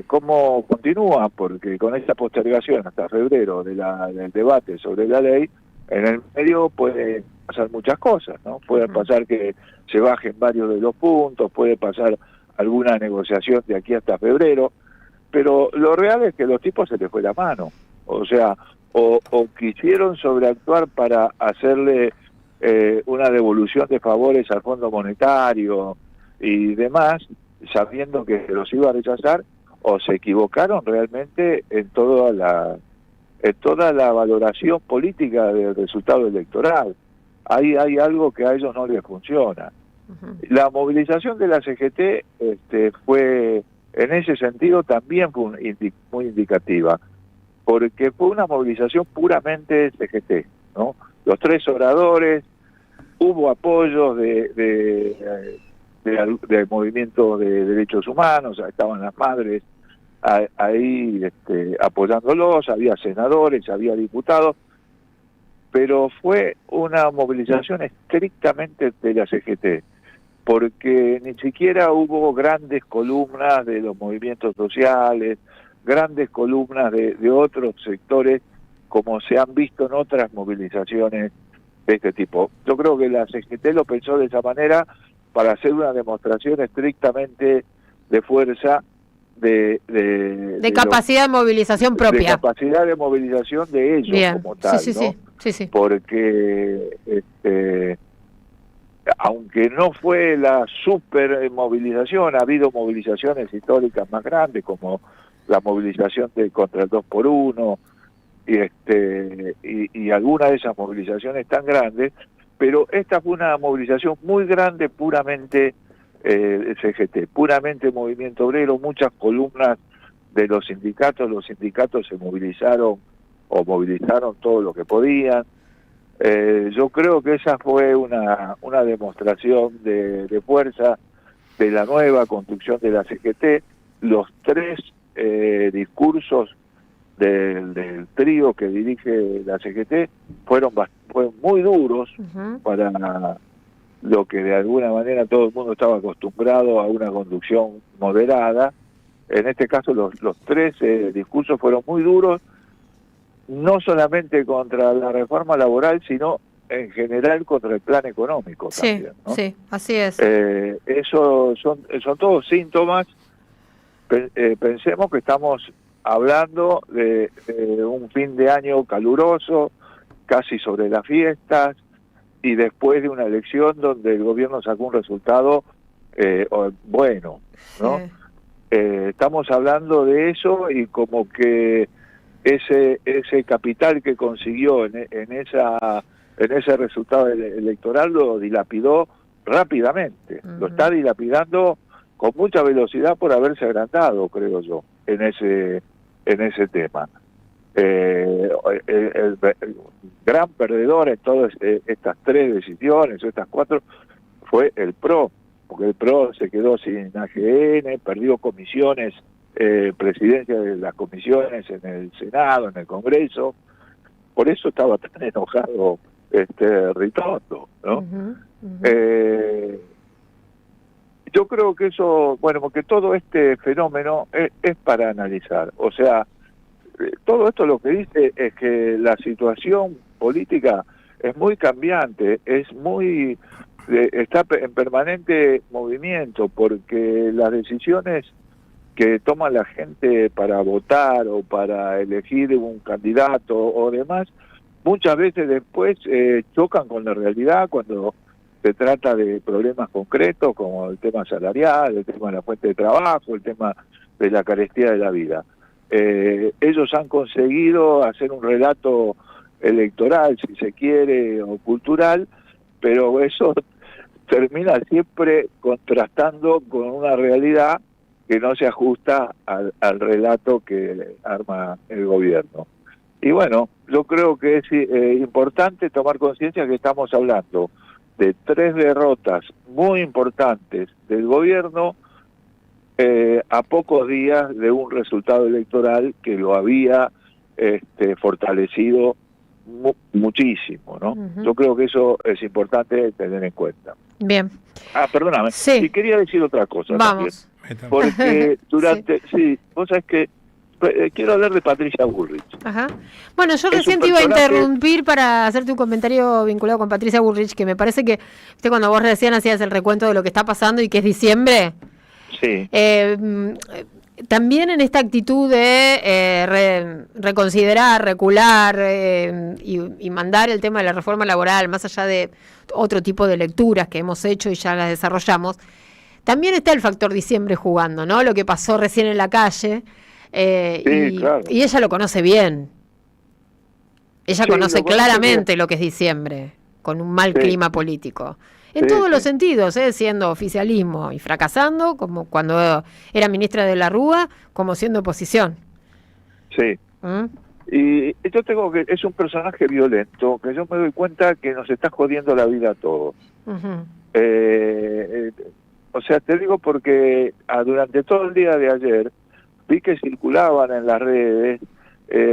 cómo continúa, porque con esta postergación hasta febrero del debate sobre la ley, en el medio puede pasar muchas cosas, ¿no? Puede pasar que se bajen varios de los puntos, puede pasar alguna negociación de aquí hasta febrero, pero lo real es que a los tipos se les fue la mano. O sea, o quisieron sobreactuar para hacerle una devolución de favores al Fondo Monetario y demás, sabiendo que los iba a rechazar, o se equivocaron realmente en toda la valoración política del resultado electoral. Hay algo que a ellos no les funciona. La movilización de la CGT fue, en ese sentido, también fue muy indicativa, porque fue una movilización puramente CGT, ¿no? Los tres oradores, hubo apoyos de movimientos de derechos humanos, estaban las madres ahí apoyándolos, había senadores, había diputados, pero fue una movilización estrictamente de la CGT, porque ni siquiera hubo grandes columnas de los movimientos sociales, grandes columnas de otros sectores, como se han visto en otras movilizaciones de este tipo. Yo creo que la CGT lo pensó de esa manera para hacer una demostración estrictamente de fuerza, de capacidad de movilización propia. De capacidad de movilización de ellos. Bien. Como tal, sí, ¿no? Sí. Porque aunque no fue la super movilización, ha habido movilizaciones históricas más grandes, como la movilización contra el 2x1, y algunas de esas movilizaciones tan grandes, pero esta fue una movilización muy grande, puramente CGT, puramente movimiento obrero, muchas columnas de los sindicatos se movilizaron todo lo que podían. Yo creo que esa fue una demostración de fuerza de la nueva construcción de la CGT. Los tres discursos del trío que dirige la CGT fueron muy duros para lo que de alguna manera todo el mundo estaba acostumbrado a una conducción moderada. En este caso los tres discursos fueron muy duros, no solamente contra la reforma laboral, sino en general contra el plan económico también, ¿no? Sí, así es. Eso son todos síntomas. Pensemos que estamos hablando de un fin de año caluroso, casi sobre las fiestas, y después de una elección donde el gobierno sacó un resultado bueno, ¿no? Sí. Estamos hablando de eso, y como que ese capital que consiguió en ese resultado electoral lo dilapidó rápidamente. Lo está dilapidando con mucha velocidad por haberse agrandado, creo yo, en ese tema. El gran perdedor en todas estas tres decisiones, estas cuatro, fue el PRO, porque el PRO se quedó sin AGN, perdió comisiones, presidencia de las comisiones en el Senado, en el Congreso. Por eso estaba tan enojado Ritondo, ¿no? Yo creo que eso, porque todo este fenómeno es para analizar. O sea, todo esto lo que dice es que la situación política es muy cambiante, está en permanente movimiento, porque las decisiones que toma la gente para votar o para elegir un candidato o demás, muchas veces después chocan con la realidad cuando se trata de problemas concretos como el tema salarial, el tema de la fuente de trabajo, el tema de la carestía de la vida. Ellos han conseguido hacer un relato electoral, si se quiere, o cultural, pero eso termina siempre contrastando con una realidad que no se ajusta al relato que arma el gobierno. Y bueno, yo creo que es importante tomar conciencia que estamos hablando de 3 derrotas muy importantes del gobierno a pocos días de un resultado electoral que lo había fortalecido muchísimo, ¿no? Yo creo que eso es importante tener en cuenta. Bien. Perdóname. Sí. Y quería decir otra cosa. Vamos. También, porque durante... sí, vos sabés que quiero hablar de Patricia Bullrich. Ajá. Bueno, yo recién te iba a interrumpir para hacerte un comentario vinculado con Patricia Bullrich, que me parece que cuando vos recién hacías el recuento de lo que está pasando y que es diciembre, sí. También en esta actitud de reconsiderar, recular y mandar el tema de la reforma laboral, más allá de otro tipo de lecturas que hemos hecho y ya las desarrollamos, también está el factor diciembre jugando, ¿no? Lo que pasó recién en la calle. Claro. Y ella lo conoce bien. Ella conoce claramente lo que es diciembre, con un mal clima político. En todos los sentidos, siendo oficialismo y fracasando, como cuando era ministra de la Rúa, como siendo oposición. Sí. Y yo tengo que... Es un personaje violento, que yo me doy cuenta que nos está jodiendo la vida a todos. O sea, te digo porque durante todo el día de ayer vi que circulaban en las redes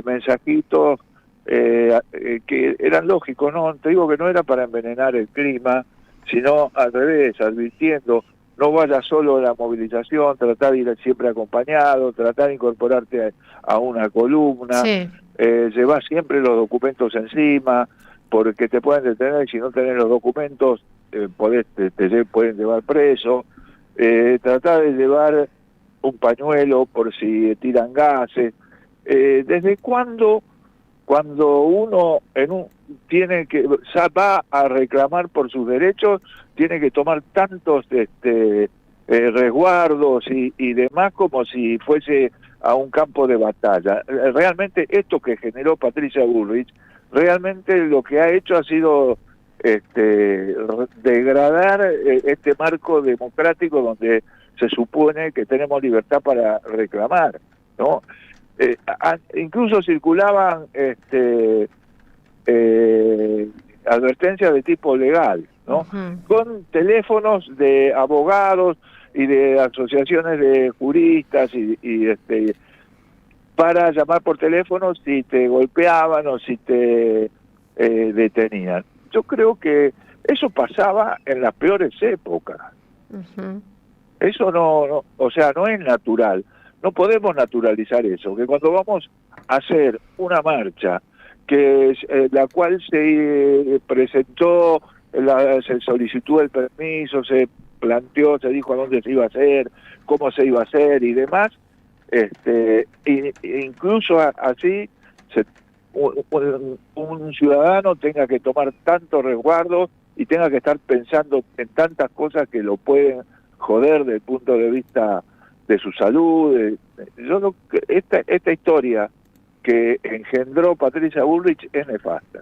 mensajitos que eran lógicos, ¿no? Te digo que no era para envenenar el clima, sino al revés, advirtiendo, no vayas solo a la movilización, tratar de ir siempre acompañado, tratar de incorporarte a una columna, llevar siempre los documentos encima, porque te pueden detener y si no tenés los documentos te pueden llevar preso, tratar de llevar un pañuelo por si tiran gases. ¿Desde cuándo, cuando uno tiene que va a reclamar por sus derechos, tiene que tomar tantos resguardos y demás como si fuese a un campo de batalla? Realmente esto que generó Patricia Bullrich, realmente lo que ha hecho ha sido degradar este marco democrático donde se supone que tenemos libertad para reclamar, ¿no? Incluso circulaban advertencias de tipo legal, ¿no? Con teléfonos de abogados y de asociaciones de juristas y para llamar por teléfono si te golpeaban o si te detenían. Yo creo que eso pasaba en las peores épocas. Eso no, o sea, no es natural. No podemos naturalizar eso, que cuando vamos a hacer una marcha que la cual se presentó, se solicitó el permiso, se planteó, se dijo a dónde se iba a hacer, cómo se iba a hacer y demás, incluso así un ciudadano tenga que tomar tanto resguardo y tenga que estar pensando en tantas cosas que lo pueden joder desde el punto de vista de su salud. Esta historia que engendró Patricia Bullrich es nefasta.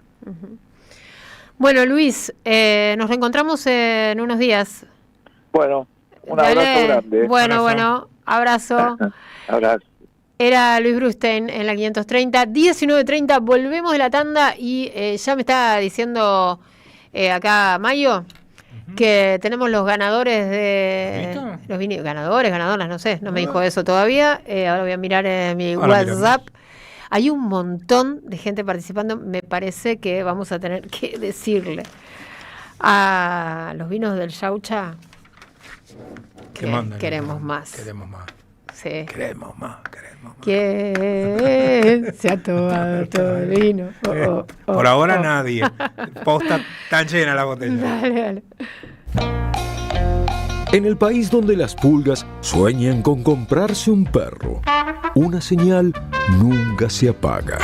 Bueno, Luis, nos reencontramos en unos días. Bueno, un abrazo grande. Bueno, abrazo. Abrazo. Era Luis Brustein en la 530, 19:30, volvemos de la tanda y ya me está diciendo acá Mayo que tenemos los ganadores de... ganadoras, no sé, no me dijo eso todavía. Ahora voy a mirar en mi WhatsApp. Hay un montón de gente participando. Me parece que vamos a tener que decirle a los vinos del Yaucha que queremos más. Queremos más. Sí. Queremos más. ¿Quién se ha tomado todo el vino? Por ahora nadie. Posta tan llena la botella. Dale. En el país donde las pulgas sueñan con comprarse un perro, una señal nunca se apaga.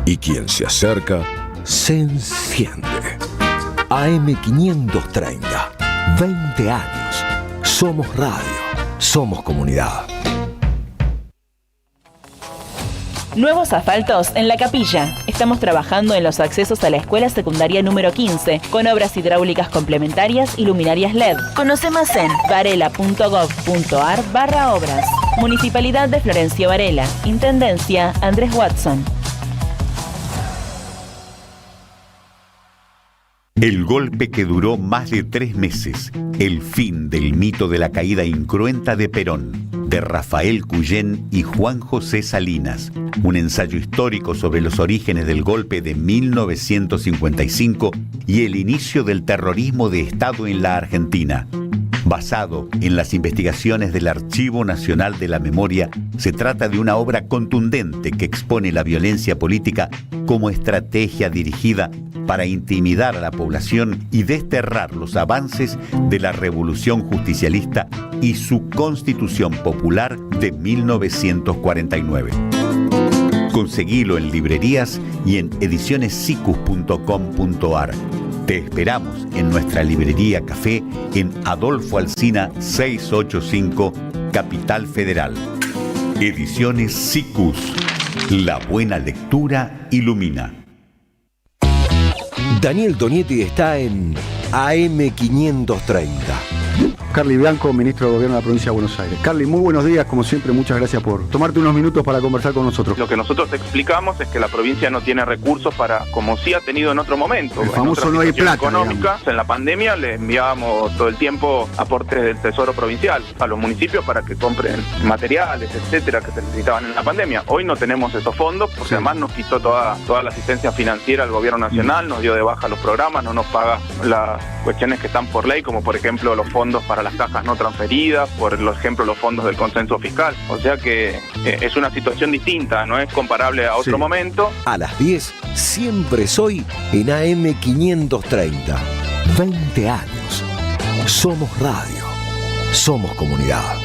Y quien se acerca, se enciende. AM530. 20 años. Somos radio. Somos comunidad. Nuevos asfaltos en La Capilla. Estamos trabajando en los accesos a la escuela secundaria número 15, con obras hidráulicas complementarias y luminarias LED. Conoce más en varela.gov.ar/obras. Municipalidad de Florencio Varela. Intendencia Andrés Watson. El golpe que duró más de 3 meses, el fin del mito de la caída incruenta de Perón, de Rafael Cuyén y Juan José Salinas, un ensayo histórico sobre los orígenes del golpe de 1955 y el inicio del terrorismo de Estado en la Argentina. Basado en las investigaciones del Archivo Nacional de la Memoria, se trata de una obra contundente que expone la violencia política como estrategia dirigida para intimidar a la población y desterrar los avances de la Revolución Justicialista y su Constitución Popular de 1949. Conseguilo en librerías y en edicionessicus.com.ar. Te esperamos en nuestra librería Café en Adolfo Alsina 685, Capital Federal. Ediciones Sicus. La buena lectura ilumina. Daniel Donietti está en AM530. Carly Bianco, ministro de Gobierno de la Provincia de Buenos Aires. Carly, muy buenos días, como siempre, muchas gracias por tomarte unos minutos para conversar con nosotros. Lo que nosotros explicamos es que la provincia no tiene recursos para, como sí ha tenido en otro momento. El famoso no hay plata, económica. Digamos. En la pandemia le enviábamos todo el tiempo aportes del Tesoro Provincial a los municipios para que compren materiales, etcétera, que se necesitaban en la pandemia. Hoy no tenemos esos fondos porque además nos quitó toda la asistencia financiera al Gobierno Nacional, nos dio de baja los programas, no nos paga las cuestiones que están por ley, como por ejemplo los fondos para las cajas no transferidas, por ejemplo los fondos del consenso fiscal. O sea que es una situación distinta, no es comparable a otro momento. A las 10, siempre soy en AM530. 20 años. Somos radio. Somos comunidad.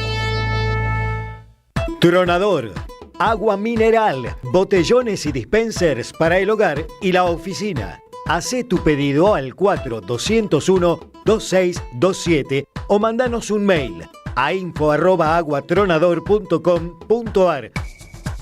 Tronador. Agua mineral, botellones y dispensers para el hogar y la oficina. Hacé tu pedido al 4201-2627 o mandanos un mail a info@aguatronador.com.ar.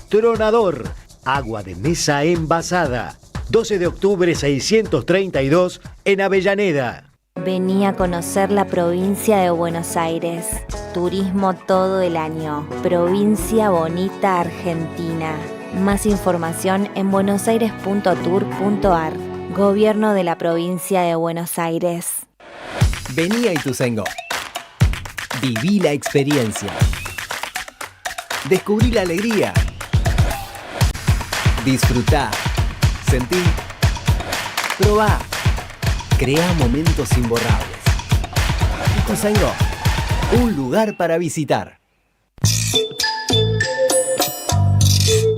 Tronador, agua de mesa envasada. 12 de octubre 632 en Avellaneda. Vení a conocer la provincia de Buenos Aires. Turismo todo el año. Provincia bonita Argentina. Más información en buenosaires.tour.ar. Gobierno de la provincia de Buenos Aires. Vení a Ituzaingó. Viví la experiencia. Descubrí la alegría. Disfrutá. Sentí. Probá. Crea momentos imborrables. Ituzaingó. Un lugar para visitar.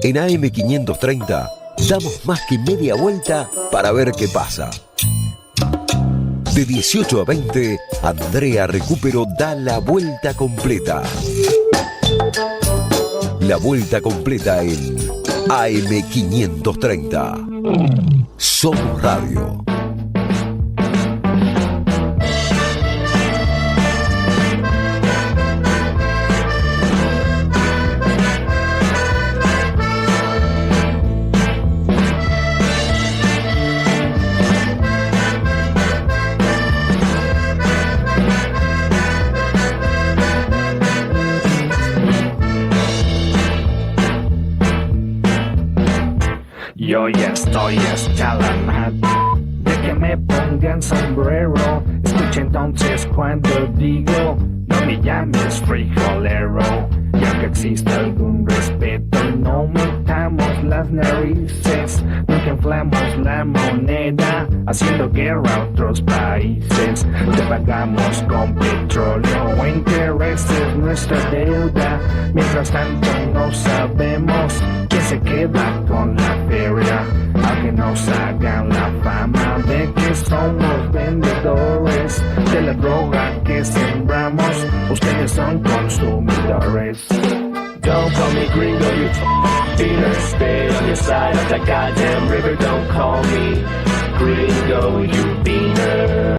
En AM530 damos más que media vuelta para ver qué pasa. De 18 a 20, Andrea Recupero da la vuelta completa. La vuelta completa en AM530. Somos Radio. Yo ya estoy hasta la madre de que me pongan sombrero. Escucha entonces cuando digo, no me llames frijolero. Ya que existe algún respeto, no metamos las narices. Nunca inflamos la moneda, haciendo guerra a otros países. Te pagamos con petróleo o intereses nuestra deuda. Mientras tanto no sabemos quién se queda con la feria. Aunque nos hagan la fama de que somos vendedores de la droga que sembramos, ustedes son consumidores. Don't call me gringo, you dealer. Stay on your side of that goddamn river. Don't call me gringo, you beaner.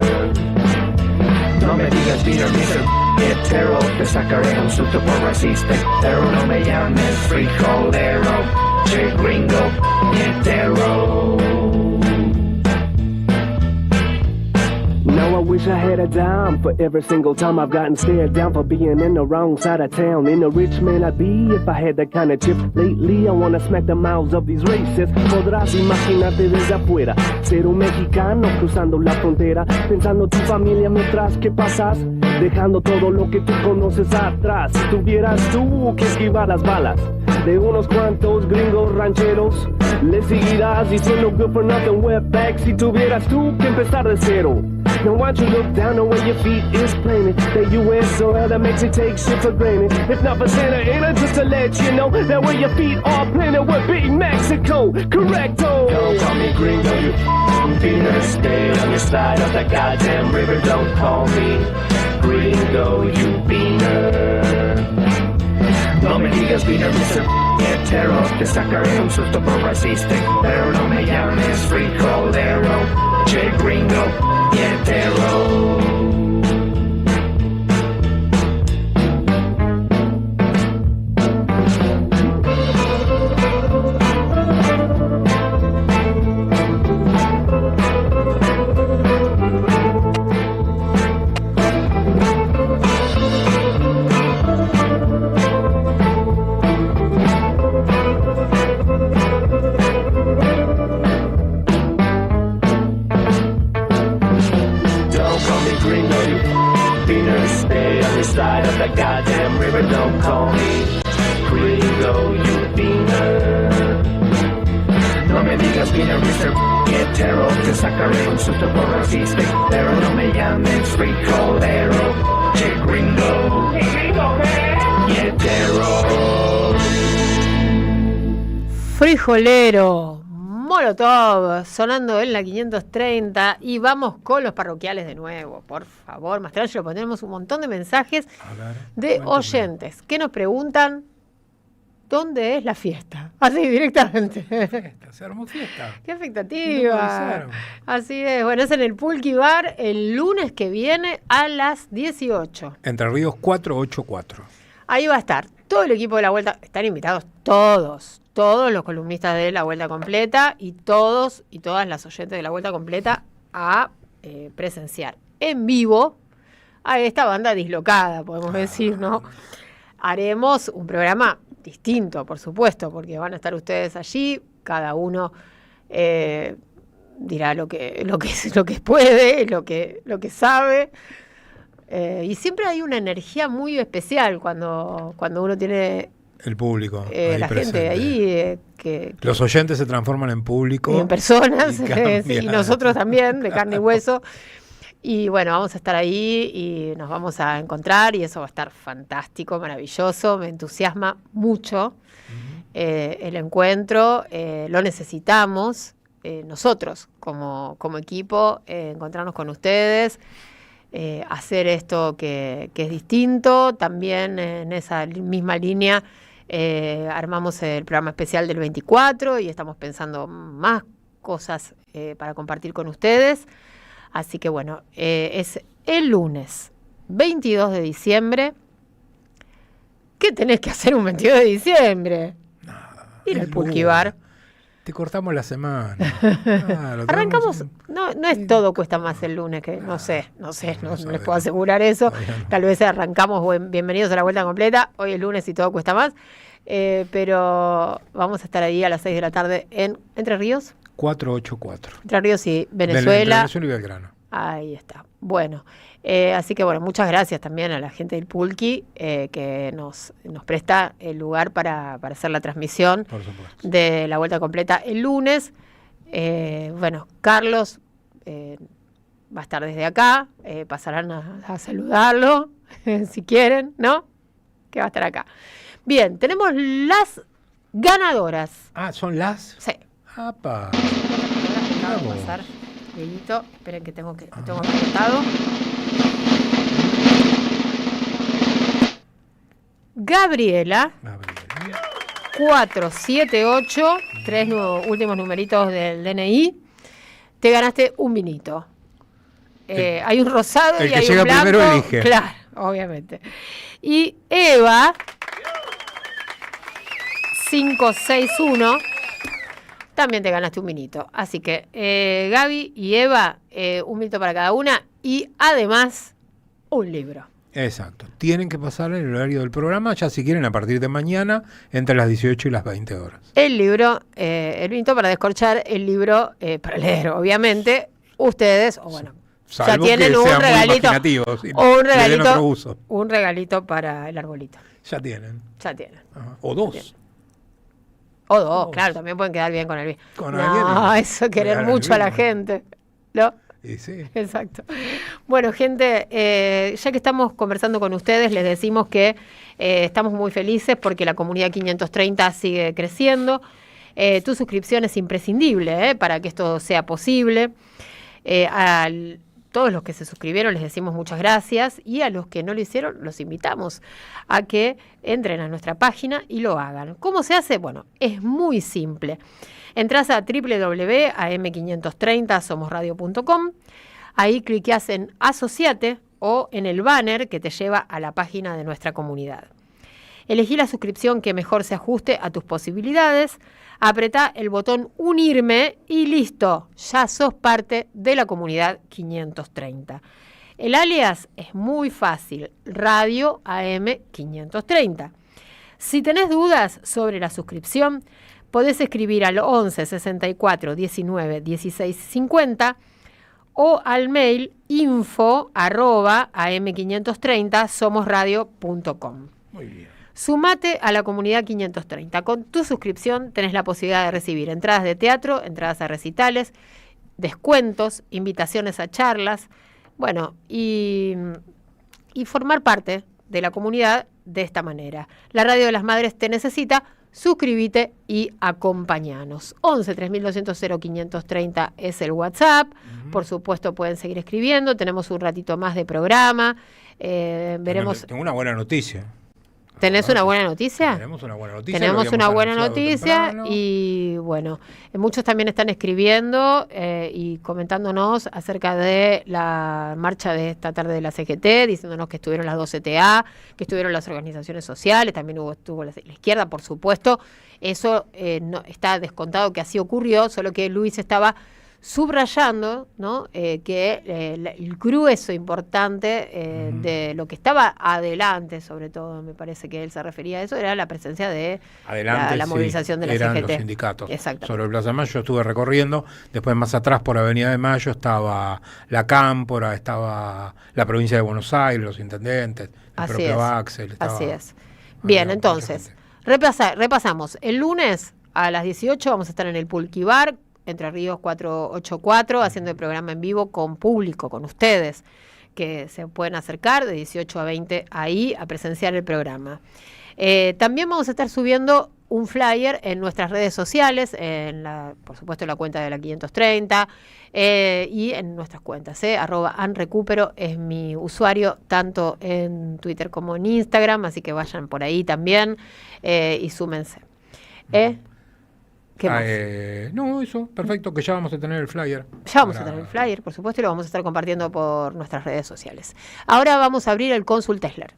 No me digas beaner, Mr. Hetero. Te sacaré un susto por racista, pero no me llames frijolero. Che gringo, hetero. Now I will wish I had a dime for every single time I've gotten stared down for being in the wrong side of town. In a rich man I'd be if I had that kind of chip. Lately I wanna smack the mouths of these racists. Podrás imaginarte desde afuera ser un mexicano cruzando la frontera, pensando tu familia mientras que pasas, dejando todo lo que tú conoces atrás. Si tuvieras tú que esquivar las balas de unos cuantos gringos rancheros, le seguirás diciendo good for nothing wetback. Si tuvieras tú que empezar de cero, now why don't you look down on where your feet is planted? The U.S. soil that makes you take shit for granted. If not for Santa Ana, just to let you know that where your feet are planted would be Mexico. Correcto. Don't call me gringo, you beaner. Stay on your side of the goddamn river. Don't call me gringo, you beaner. No me digas beaner, Mr. Hetero. Te sacaré un susto por racista, pero no me llames frijolero. Che gringo, hetero. Frijolero, Molotov, sonando en la 530 y vamos con los parroquiales de nuevo, por favor, Mastrangelo, tenemos un montón de mensajes de oyentes que nos preguntan ¿dónde es la fiesta? Así directamente. Se armó fiesta. ¡Qué expectativa! Así es, bueno, es en el Pulqui Bar el lunes que viene a las 18. Entre Ríos 484. Ahí va a estar todo el equipo de La Vuelta, están invitados todos los columnistas de La Vuelta Completa y todos y todas las oyentes de La Vuelta Completa a presenciar en vivo a esta banda dislocada, podemos decir, ¿no? Haremos un programa distinto, por supuesto, porque van a estar ustedes allí, cada uno dirá lo que puede, lo que sabe. Y siempre hay una energía muy especial cuando uno tiene el público, la presente. Gente ahí que los oyentes se transforman en público, en personas, y nosotros también, de carne y hueso. Y bueno, vamos a estar ahí y nos vamos a encontrar y eso va a estar fantástico, maravilloso, me entusiasma mucho el encuentro, lo necesitamos nosotros como equipo, encontrarnos con ustedes. Hacer esto que es distinto. También en esa misma línea armamos el programa especial del 24 y estamos pensando más cosas para compartir con ustedes. Así que bueno, es el lunes 22 de diciembre. ¿Qué tenés que hacer un 22 de diciembre? Nada, ir al Pulqui Bar. Te cortamos la semana. Arrancamos, no es todo cuesta más el lunes, que no sé, no les puedo asegurar eso. Tal vez arrancamos bienvenidos a La Vuelta Completa, hoy es lunes y todo cuesta más, pero vamos a estar ahí a las 6 de la tarde en Entre Ríos. 484. Entre Ríos y Venezuela. Venezuela y Belgrano. Ahí está. Bueno, así que bueno, muchas gracias también a la gente del Pulqui que nos presta el lugar para hacer la transmisión de La Vuelta Completa el lunes. Bueno, Carlos va a estar desde acá, pasarán a saludarlo si quieren, ¿no? Que va a estar acá. Bien, tenemos las ganadoras. Ah, ¿son las? Sí. ¡Apa! Vamos a pasar. Dieguito, esperen que tengo anotado. Gabriela 478, 3 últimos numeritos del DNI. Te ganaste un vinito. Hay un rosado y hay un blanco. El que llega primero elige. Claro, obviamente. Y Eva 561. También te ganaste un vinito. Así que Gaby y Eva, un vinito para cada una. y además un libro. Exacto. Tienen que pasar en el horario del programa, ya si quieren, a partir de mañana, entre las 18 y las 20 horas. El libro, el vinito para descorchar, el libro para leer, obviamente, ustedes, o bueno, salvo ya tienen que un sean muy regalito, imaginativos y o le den otro uso. un regalito para el arbolito. Ya tienen. Ya tienen. Ajá. O dos. Bien. O dos, claro, también pueden quedar bien con el bien. Con no, alguien, eso querer mucho a la gente. ¿No? Y sí. Exacto. Bueno, gente, ya que estamos conversando con ustedes, les decimos que estamos muy felices porque la comunidad 530 sigue creciendo. Tu suscripción es imprescindible para que esto sea posible. A todos los que se suscribieron les decimos muchas gracias, y a los que no lo hicieron los invitamos a que entren a nuestra página y lo hagan. ¿Cómo se hace? Bueno, es muy simple. Entrás a www.am530somosradio.com, ahí cliqueás en Asociate o en el banner que te lleva a la página de nuestra comunidad. Elegí la suscripción que mejor se ajuste a tus posibilidades, apretá el botón Unirme y listo, ya sos parte de la comunidad 530. El alias es muy fácil, Radio AM 530. Si tenés dudas sobre la suscripción, podés escribir al 11 64 19 16 50 o al mail info@am530somosradio.com. Muy bien. Sumate a la comunidad 530. Con tu suscripción tenés la posibilidad de recibir entradas de teatro, entradas a recitales, descuentos, invitaciones a charlas, bueno, y formar parte de la comunidad de esta manera. La Radio de las Madres te necesita. Suscríbete y acompáñanos. 11 3200 0530 es el WhatsApp. Por supuesto pueden seguir escribiendo. Tenemos un ratito más de programa. Veremos. Tengo una buena noticia. ¿Tenés una buena noticia? Tenemos una buena noticia. Tenemos una buena noticia y bueno, muchos también están escribiendo y comentándonos acerca de la marcha de esta tarde de la CGT, diciéndonos que estuvieron las 2 CTA, que estuvieron las organizaciones sociales, también estuvo la izquierda, por supuesto. Eso no está descontado que así ocurrió, solo que Luis estaba subrayando, ¿no? Que el grueso importante de lo que estaba adelante, sobre todo, me parece que él se refería a eso, era la presencia de la movilización de la eran CGT. Los sindicatos. Exacto. Sobre Plaza de Mayo yo estuve recorriendo, después más atrás por Avenida de Mayo estaba la Cámpora, estaba la provincia de Buenos Aires, los intendentes, el propio Axel. Así es. Bien, entonces, repasamos. El lunes a las 18 vamos a estar en el Pulqui Bar, Entre Ríos 484, haciendo el programa en vivo con público, con ustedes, que se pueden acercar de 18 a 20 ahí a presenciar el programa. También vamos a estar subiendo un flyer en nuestras redes sociales, por supuesto en la cuenta de la 530 y en nuestras cuentas. @anrecupero es mi usuario, tanto en Twitter como en Instagram, así que vayan por ahí también y súmense. ¿Qué más? No, eso, perfecto, que ya vamos a tener el flyer. Ya vamos a tener el flyer, por supuesto, y lo vamos a estar compartiendo por nuestras redes sociales. Ahora vamos a abrir el Cónsul Tesler.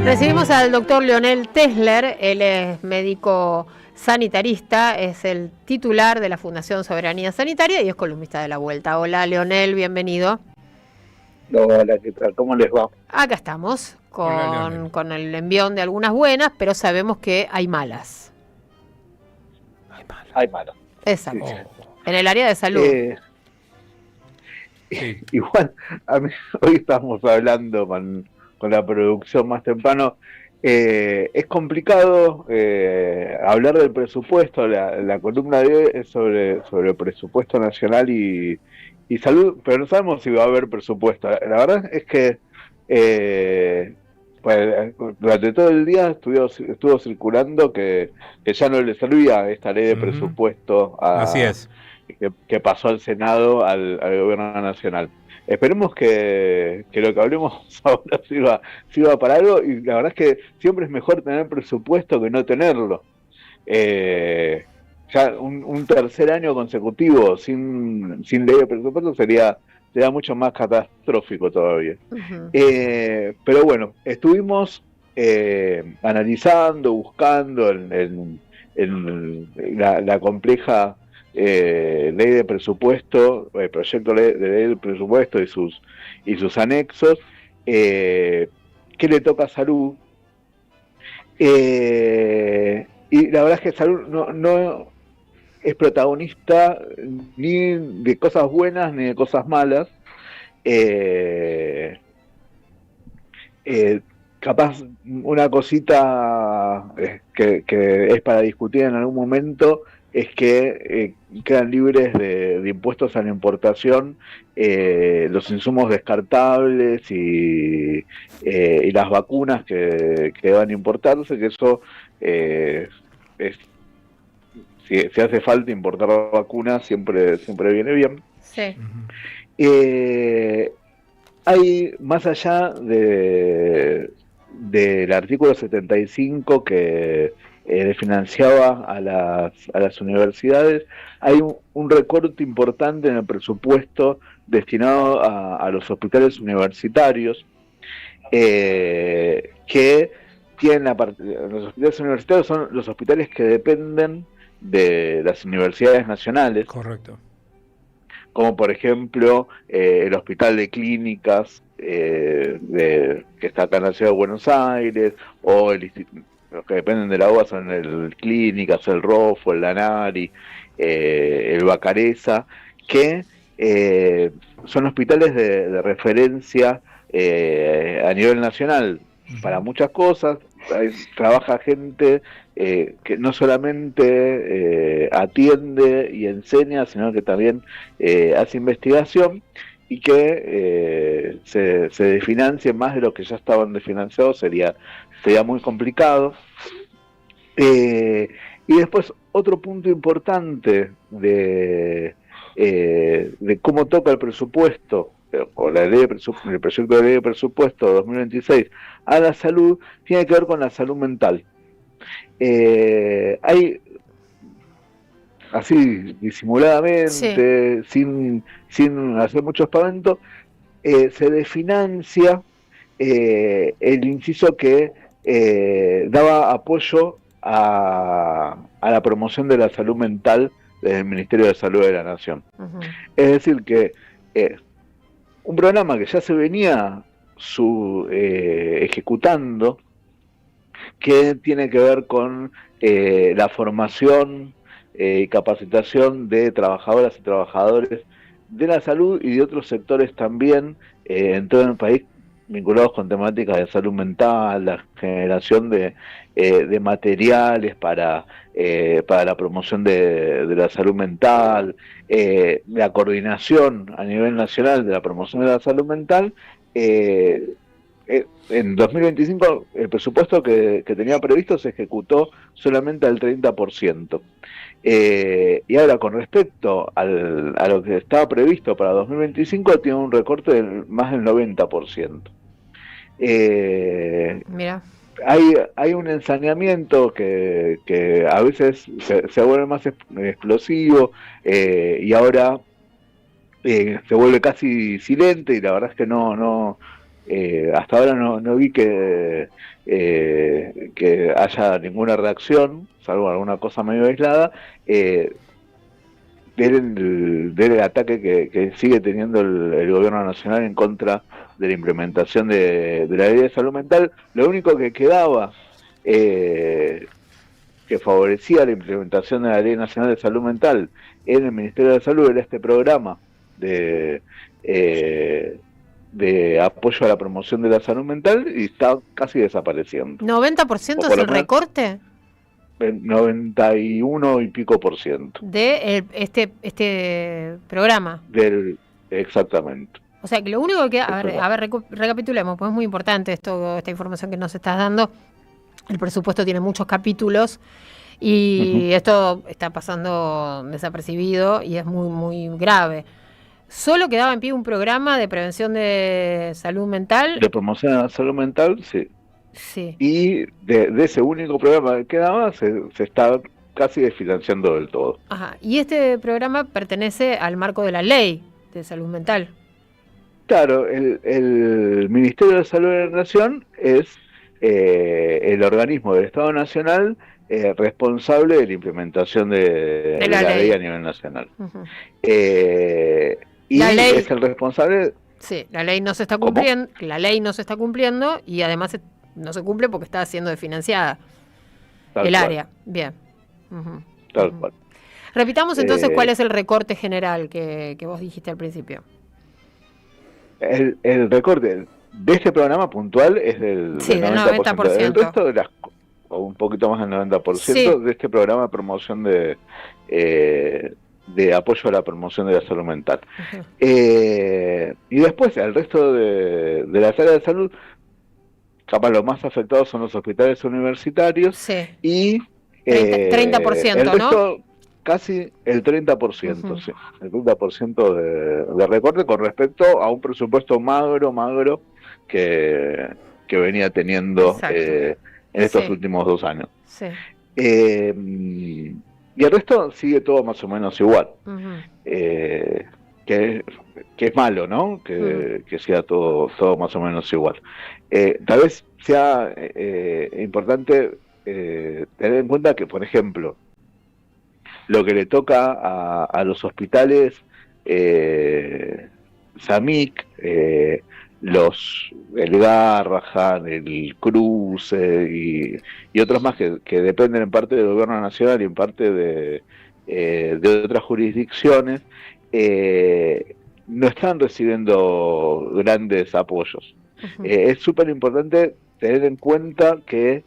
Recibimos al doctor Leonel Tesler, él es médico sanitarista, es el titular de la Fundación Soberanía Sanitaria y es columnista de La Vuelta. Hola Leonel, bienvenido. Hola, ¿qué tal? ¿Cómo les va? Acá estamos con el envión de algunas buenas, pero sabemos que hay malas. Hay malas. Exacto. En el área de salud. Igual, hoy estamos hablando con la producción más temprano. Es complicado hablar del presupuesto. La columna de hoy es sobre el presupuesto nacional y salud, pero no sabemos si va a haber presupuesto. La verdad es que durante todo el día estuvo circulando que ya no le servía esta ley de presupuesto Así es. que pasó al Senado, al gobierno nacional. Esperemos que lo que hablemos ahora sirva para algo, y la verdad es que siempre es mejor tener presupuesto que no tenerlo. Ya un tercer año consecutivo sin ley de presupuesto sería mucho más catastrófico todavía. Pero bueno, estuvimos analizando, buscando en la compleja ley de presupuesto, el proyecto de ley de presupuesto y sus anexos, qué le toca a salud. Y la verdad es que salud no es protagonista ni de cosas buenas ni de cosas malas. Capaz una cosita que es para discutir en algún momento es que quedan libres de impuestos a la importación los insumos descartables y las vacunas que van a importarse, que eso si hace falta importar vacunas siempre viene bien. Sí. Hay, más allá del artículo 75 que financiaba a las universidades, hay un recorte importante en el presupuesto destinado a los hospitales universitarios, que tienen los hospitales universitarios son los hospitales que dependen de las universidades nacionales. Correcto. Como por ejemplo el Hospital de Clínicas que está acá en la ciudad de Buenos Aires, o los que dependen de la UBA son el Clínicas, el ROFO, el Lanari, el Bacareza, que son hospitales de referencia a nivel nacional para muchas cosas. Trabaja gente que no solamente atiende y enseña, sino que también hace investigación, y que se desfinancie más de lo que ya estaban desfinanciados sería muy complicado. Y después otro punto importante de cómo toca el presupuesto o el proyecto de ley de presupuesto 2026 a la salud, tiene que ver con la salud mental. Hay, así disimuladamente, sin hacer mucho espavento, se desfinancia el inciso que daba apoyo a la promoción de la salud mental desde el Ministerio de Salud de la Nación. Uh-huh. Es decir, que un programa que ya se venía ejecutando, que tiene que ver con la formación y capacitación de trabajadoras y trabajadores de la salud y de otros sectores también en todo el país vinculados con temáticas de salud mental, la generación de materiales para la promoción de la salud mental, la coordinación a nivel nacional de la promoción de la salud mental. En 2025 el presupuesto que tenía previsto se ejecutó solamente al 30%. Y ahora, con respecto a lo que estaba previsto para 2025, tiene un recorte de más del 90%. Mira. Hay un ensañamiento que a veces se vuelve más explosivo, y ahora se vuelve casi silente, y la verdad es que no hasta ahora no vi que haya ninguna reacción, salvo alguna cosa medio aislada, del ataque que sigue teniendo el gobierno nacional en contra de la implementación de la ley de salud mental. Lo único que quedaba que favorecía la implementación de la ley nacional de salud mental en el Ministerio de Salud era este programa de apoyo a la promoción de la salud mental, y está casi desapareciendo. ¿90% es el recorte? 91 y pico % de este programa. Exactamente. O sea que lo único que a ver, recapitulemos, pues es muy importante esta información que nos estás dando. El presupuesto tiene muchos capítulos y esto está pasando desapercibido y es muy, muy grave. Solo quedaba en pie un programa de prevención de salud mental. De promoción de la salud mental, sí. Sí. Y de ese único programa que quedaba se está casi desfinanciando del todo. Ajá. Y este programa pertenece al marco de la ley de salud mental. Claro, el Ministerio de Salud de la Nación es el organismo del Estado Nacional responsable de la implementación de la ley a nivel nacional. Y la ley es el responsable. Sí, la ley no se está cumpliendo, y además no se cumple porque está siendo desfinanciada el área. Bien. Tal cual. Repitamos entonces cuál es el recorte general que vos dijiste al principio. El recorte de este programa puntual es del 90%. El resto de o un poquito más del 90% de este programa de promoción de apoyo a la promoción de la salud mental. Y después el resto de las áreas de salud, capaz los más afectados son los hospitales universitarios y 30%, el resto, ¿no? Casi el 30%, sí, el 30% de recorte con respecto a un presupuesto magro que venía teniendo en estos últimos 2 años. Y el resto sigue todo más o menos igual, que es malo, ¿no? Que sea todo más o menos igual. Tal vez sea importante tener en cuenta que, por ejemplo, lo que le toca a los hospitales SAMIC, el Garrahan, el Cruce y otros más que dependen en parte del gobierno nacional y en parte de otras jurisdicciones, no están recibiendo grandes apoyos. Es súper importante tener en cuenta que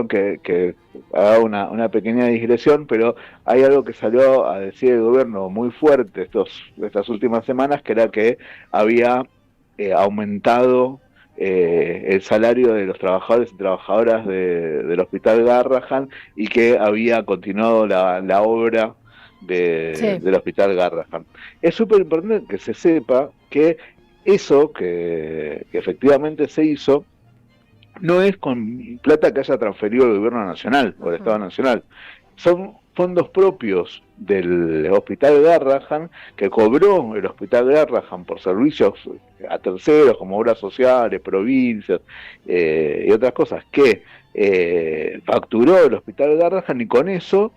que haga una pequeña digresión, pero hay algo que salió a decir el gobierno muy fuerte estas últimas semanas, que era que había aumentado el salario de los trabajadores y trabajadoras del Hospital Garrahan y que había continuado la obra del Hospital Garrahan. Es súper importante que se sepa que eso que efectivamente se hizo no es con plata que haya transferido el gobierno nacional o el Estado Nacional. Son fondos propios del Hospital Garrahan que cobró el Hospital Garrahan por servicios a terceros como obras sociales, provincias y otras cosas que facturó el Hospital Garrahan, y con eso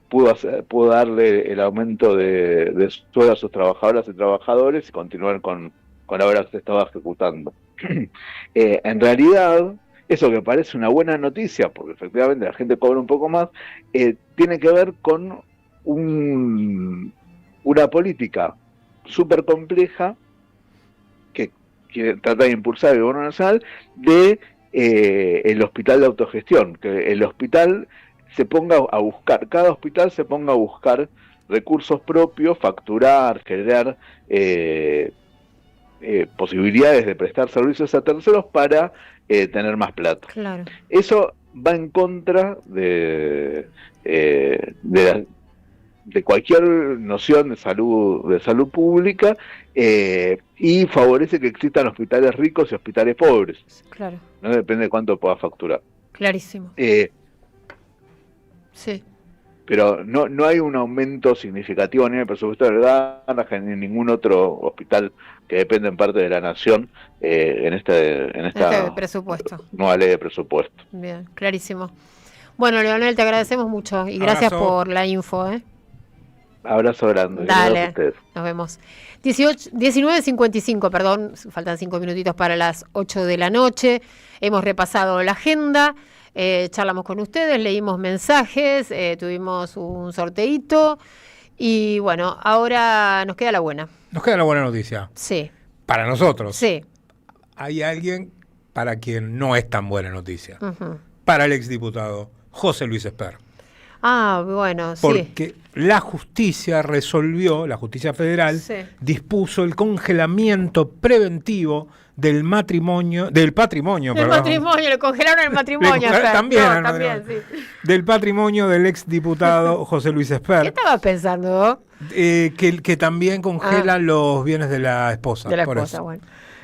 pudo darle el aumento de sueldo a sus trabajadoras y trabajadores y continuar con la obra que se estaba ejecutando. En realidad, eso que parece una buena noticia, porque efectivamente la gente cobra un poco más, tiene que ver con una política súper compleja que trata de impulsar el gobierno nacional de el hospital de autogestión, que el hospital se ponga a buscar, cada hospital se ponga a buscar recursos propios, facturar, generar posibilidades de prestar servicios a terceros para tener más plata. Claro. Eso va en contra de cualquier noción de salud pública y favorece que existan hospitales ricos y hospitales pobres. Claro. No depende de cuánto pueda facturar. Clarísimo. Sí. Pero no hay un aumento significativo ni en el presupuesto del Garrahan ni en ningún otro hospital que depende en parte de la nación en esta presupuesto. Nueva ley de presupuesto. Bien, clarísimo. Bueno, Leonel, te agradecemos mucho y gracias por la info. Abrazo grande. Dale, nos vemos. 19:55, perdón, faltan 5 minutitos para las 8 de la noche. Hemos repasado la agenda. Charlamos con ustedes, leímos mensajes, tuvimos un sorteíto y bueno, ahora nos queda la buena. Nos queda la buena noticia. Sí. Para nosotros. Sí. Hay alguien para quien no es tan buena noticia. Para el exdiputado José Luis Esper. Ah, bueno, Porque la justicia resolvió, la justicia federal, dispuso el congelamiento preventivo del patrimonio, le congelaron el matrimonio. También, sí. Del patrimonio del exdiputado José Luis Esper. ¿Qué estabas pensando? Que también congelan los bienes de la esposa. De la esposa, bueno.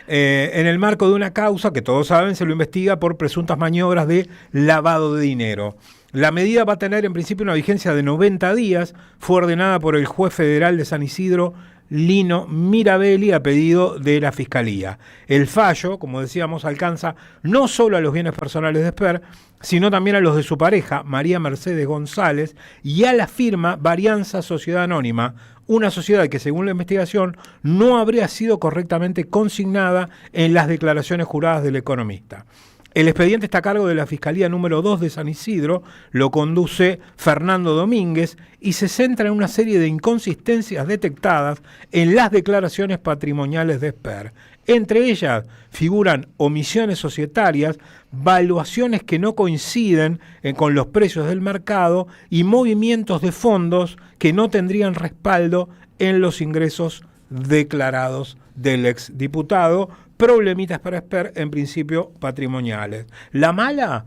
En el marco de una causa que todos saben, se lo investiga por presuntas maniobras de lavado de dinero. La medida va a tener en principio una vigencia de 90 días, fue ordenada por el juez federal de San Isidro, Lino Mirabelli a pedido de la Fiscalía. El fallo, como decíamos, alcanza no solo a los bienes personales de Esper, sino también a los de su pareja, María Mercedes González, y a la firma Varianza Sociedad Anónima, una sociedad que, según la investigación, no habría sido correctamente consignada en las declaraciones juradas del economista. El expediente está a cargo de la Fiscalía número 2 de San Isidro, lo conduce Fernando Domínguez y se centra en una serie de inconsistencias detectadas en las declaraciones patrimoniales de Esper. Entre ellas figuran omisiones societarias, valuaciones que no coinciden con los precios del mercado y movimientos de fondos que no tendrían respaldo en los ingresos declarados del exdiputado. Problemitas para Esper, en principio patrimoniales. La mala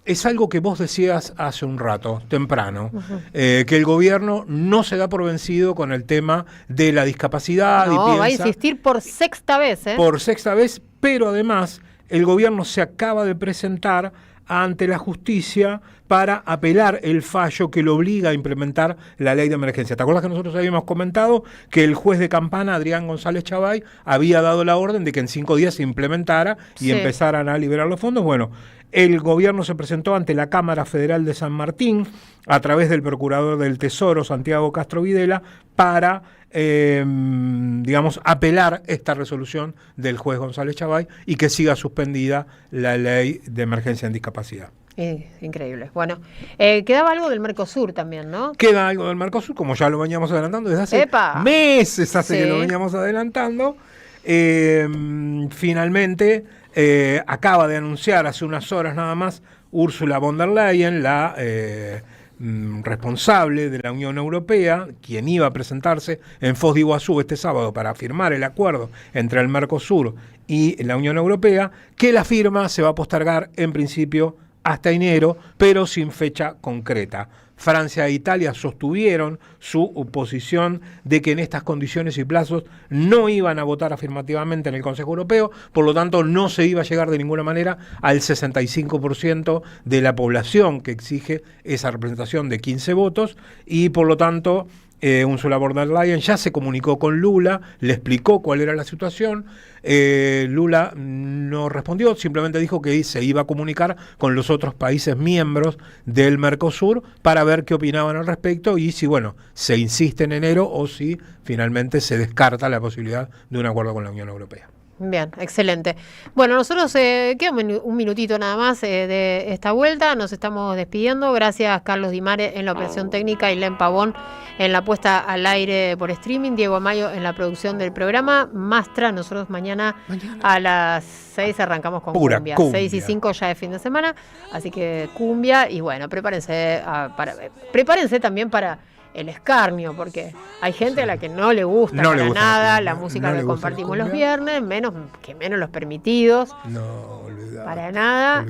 es algo que vos decías hace un rato, temprano, que el gobierno no se da por vencido con el tema de la discapacidad. No, y piensa, va a insistir por sexta vez. Por sexta vez, pero además el gobierno se acaba de presentar ante la justicia para apelar el fallo que lo obliga a implementar la ley de emergencia. ¿Te acuerdas que nosotros habíamos comentado que el juez de Campana, Adrián González Chavay, había dado la orden de que en 5 días se implementara y empezaran a liberar los fondos? Bueno, el gobierno se presentó ante la Cámara Federal de San Martín a través del Procurador del Tesoro, Santiago Castro Videla, para apelar esta resolución del juez González Chavay y que siga suspendida la ley de emergencia en discapacidad. Increíble. Bueno, quedaba algo del Mercosur también, ¿no? Queda algo del Mercosur, como ya lo veníamos adelantando desde hace meses, que lo veníamos adelantando. Finalmente, acaba de anunciar hace unas horas nada más Ursula von der Leyen, la responsable de la Unión Europea, quien iba a presentarse en Foz de Iguazú este sábado para firmar el acuerdo entre el Mercosur y la Unión Europea, que la firma se va a postergar en principio hasta enero, pero sin fecha concreta. Francia e Italia sostuvieron su posición de que en estas condiciones y plazos no iban a votar afirmativamente en el Consejo Europeo, por lo tanto no se iba a llegar de ninguna manera al 65% de la población que exige esa representación de 15 votos y por lo tanto Ursula von der Leyen ya se comunicó con Lula, le explicó cuál era la situación. Lula no respondió, simplemente dijo que se iba a comunicar con los otros países miembros del Mercosur para ver qué opinaban al respecto y si, se insiste en enero o si finalmente se descarta la posibilidad de un acuerdo con la Unión Europea. Bien, excelente. Bueno, nosotros queda un minutito nada más de esta vuelta. Nos estamos despidiendo. Gracias Carlos Di Mare en la operación técnica y Len Pavón en la puesta al aire por streaming. Diego Amayo en la producción del programa. Mastra, nosotros mañana a las 6 arrancamos con cumbia. 6 y 5 ya es fin de semana. Así que cumbia y prepárense también para el escarnio, porque hay gente a la que no le gusta nada la música que compartimos los viernes, menos los permitidos. No, olvidate. Para nada.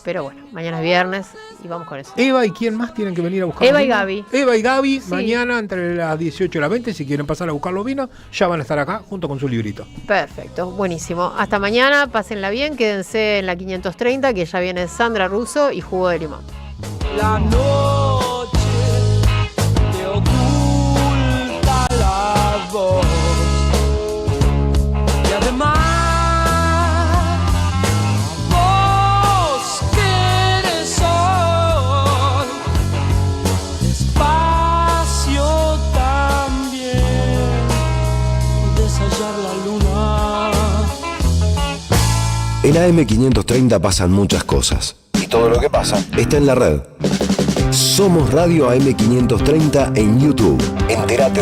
Pero mañana es viernes y vamos con eso. Eva y quién más tienen que venir a buscar Eva y Gaby. Eva y Gaby, mañana entre las 18 y las 20, si quieren pasar a buscar los vinos, ya van a estar acá junto con su librito. Perfecto, buenísimo. Hasta mañana, pásenla bien, quédense en la 530, que ya viene Sandra Russo y Jugo de Limón. La noche oculta la voz y además vos que eres sol, despacio también deshallar la luna. En AM530 pasan muchas cosas y todo lo que pasa está en la red. Somos Radio AM530 en YouTube. Entérate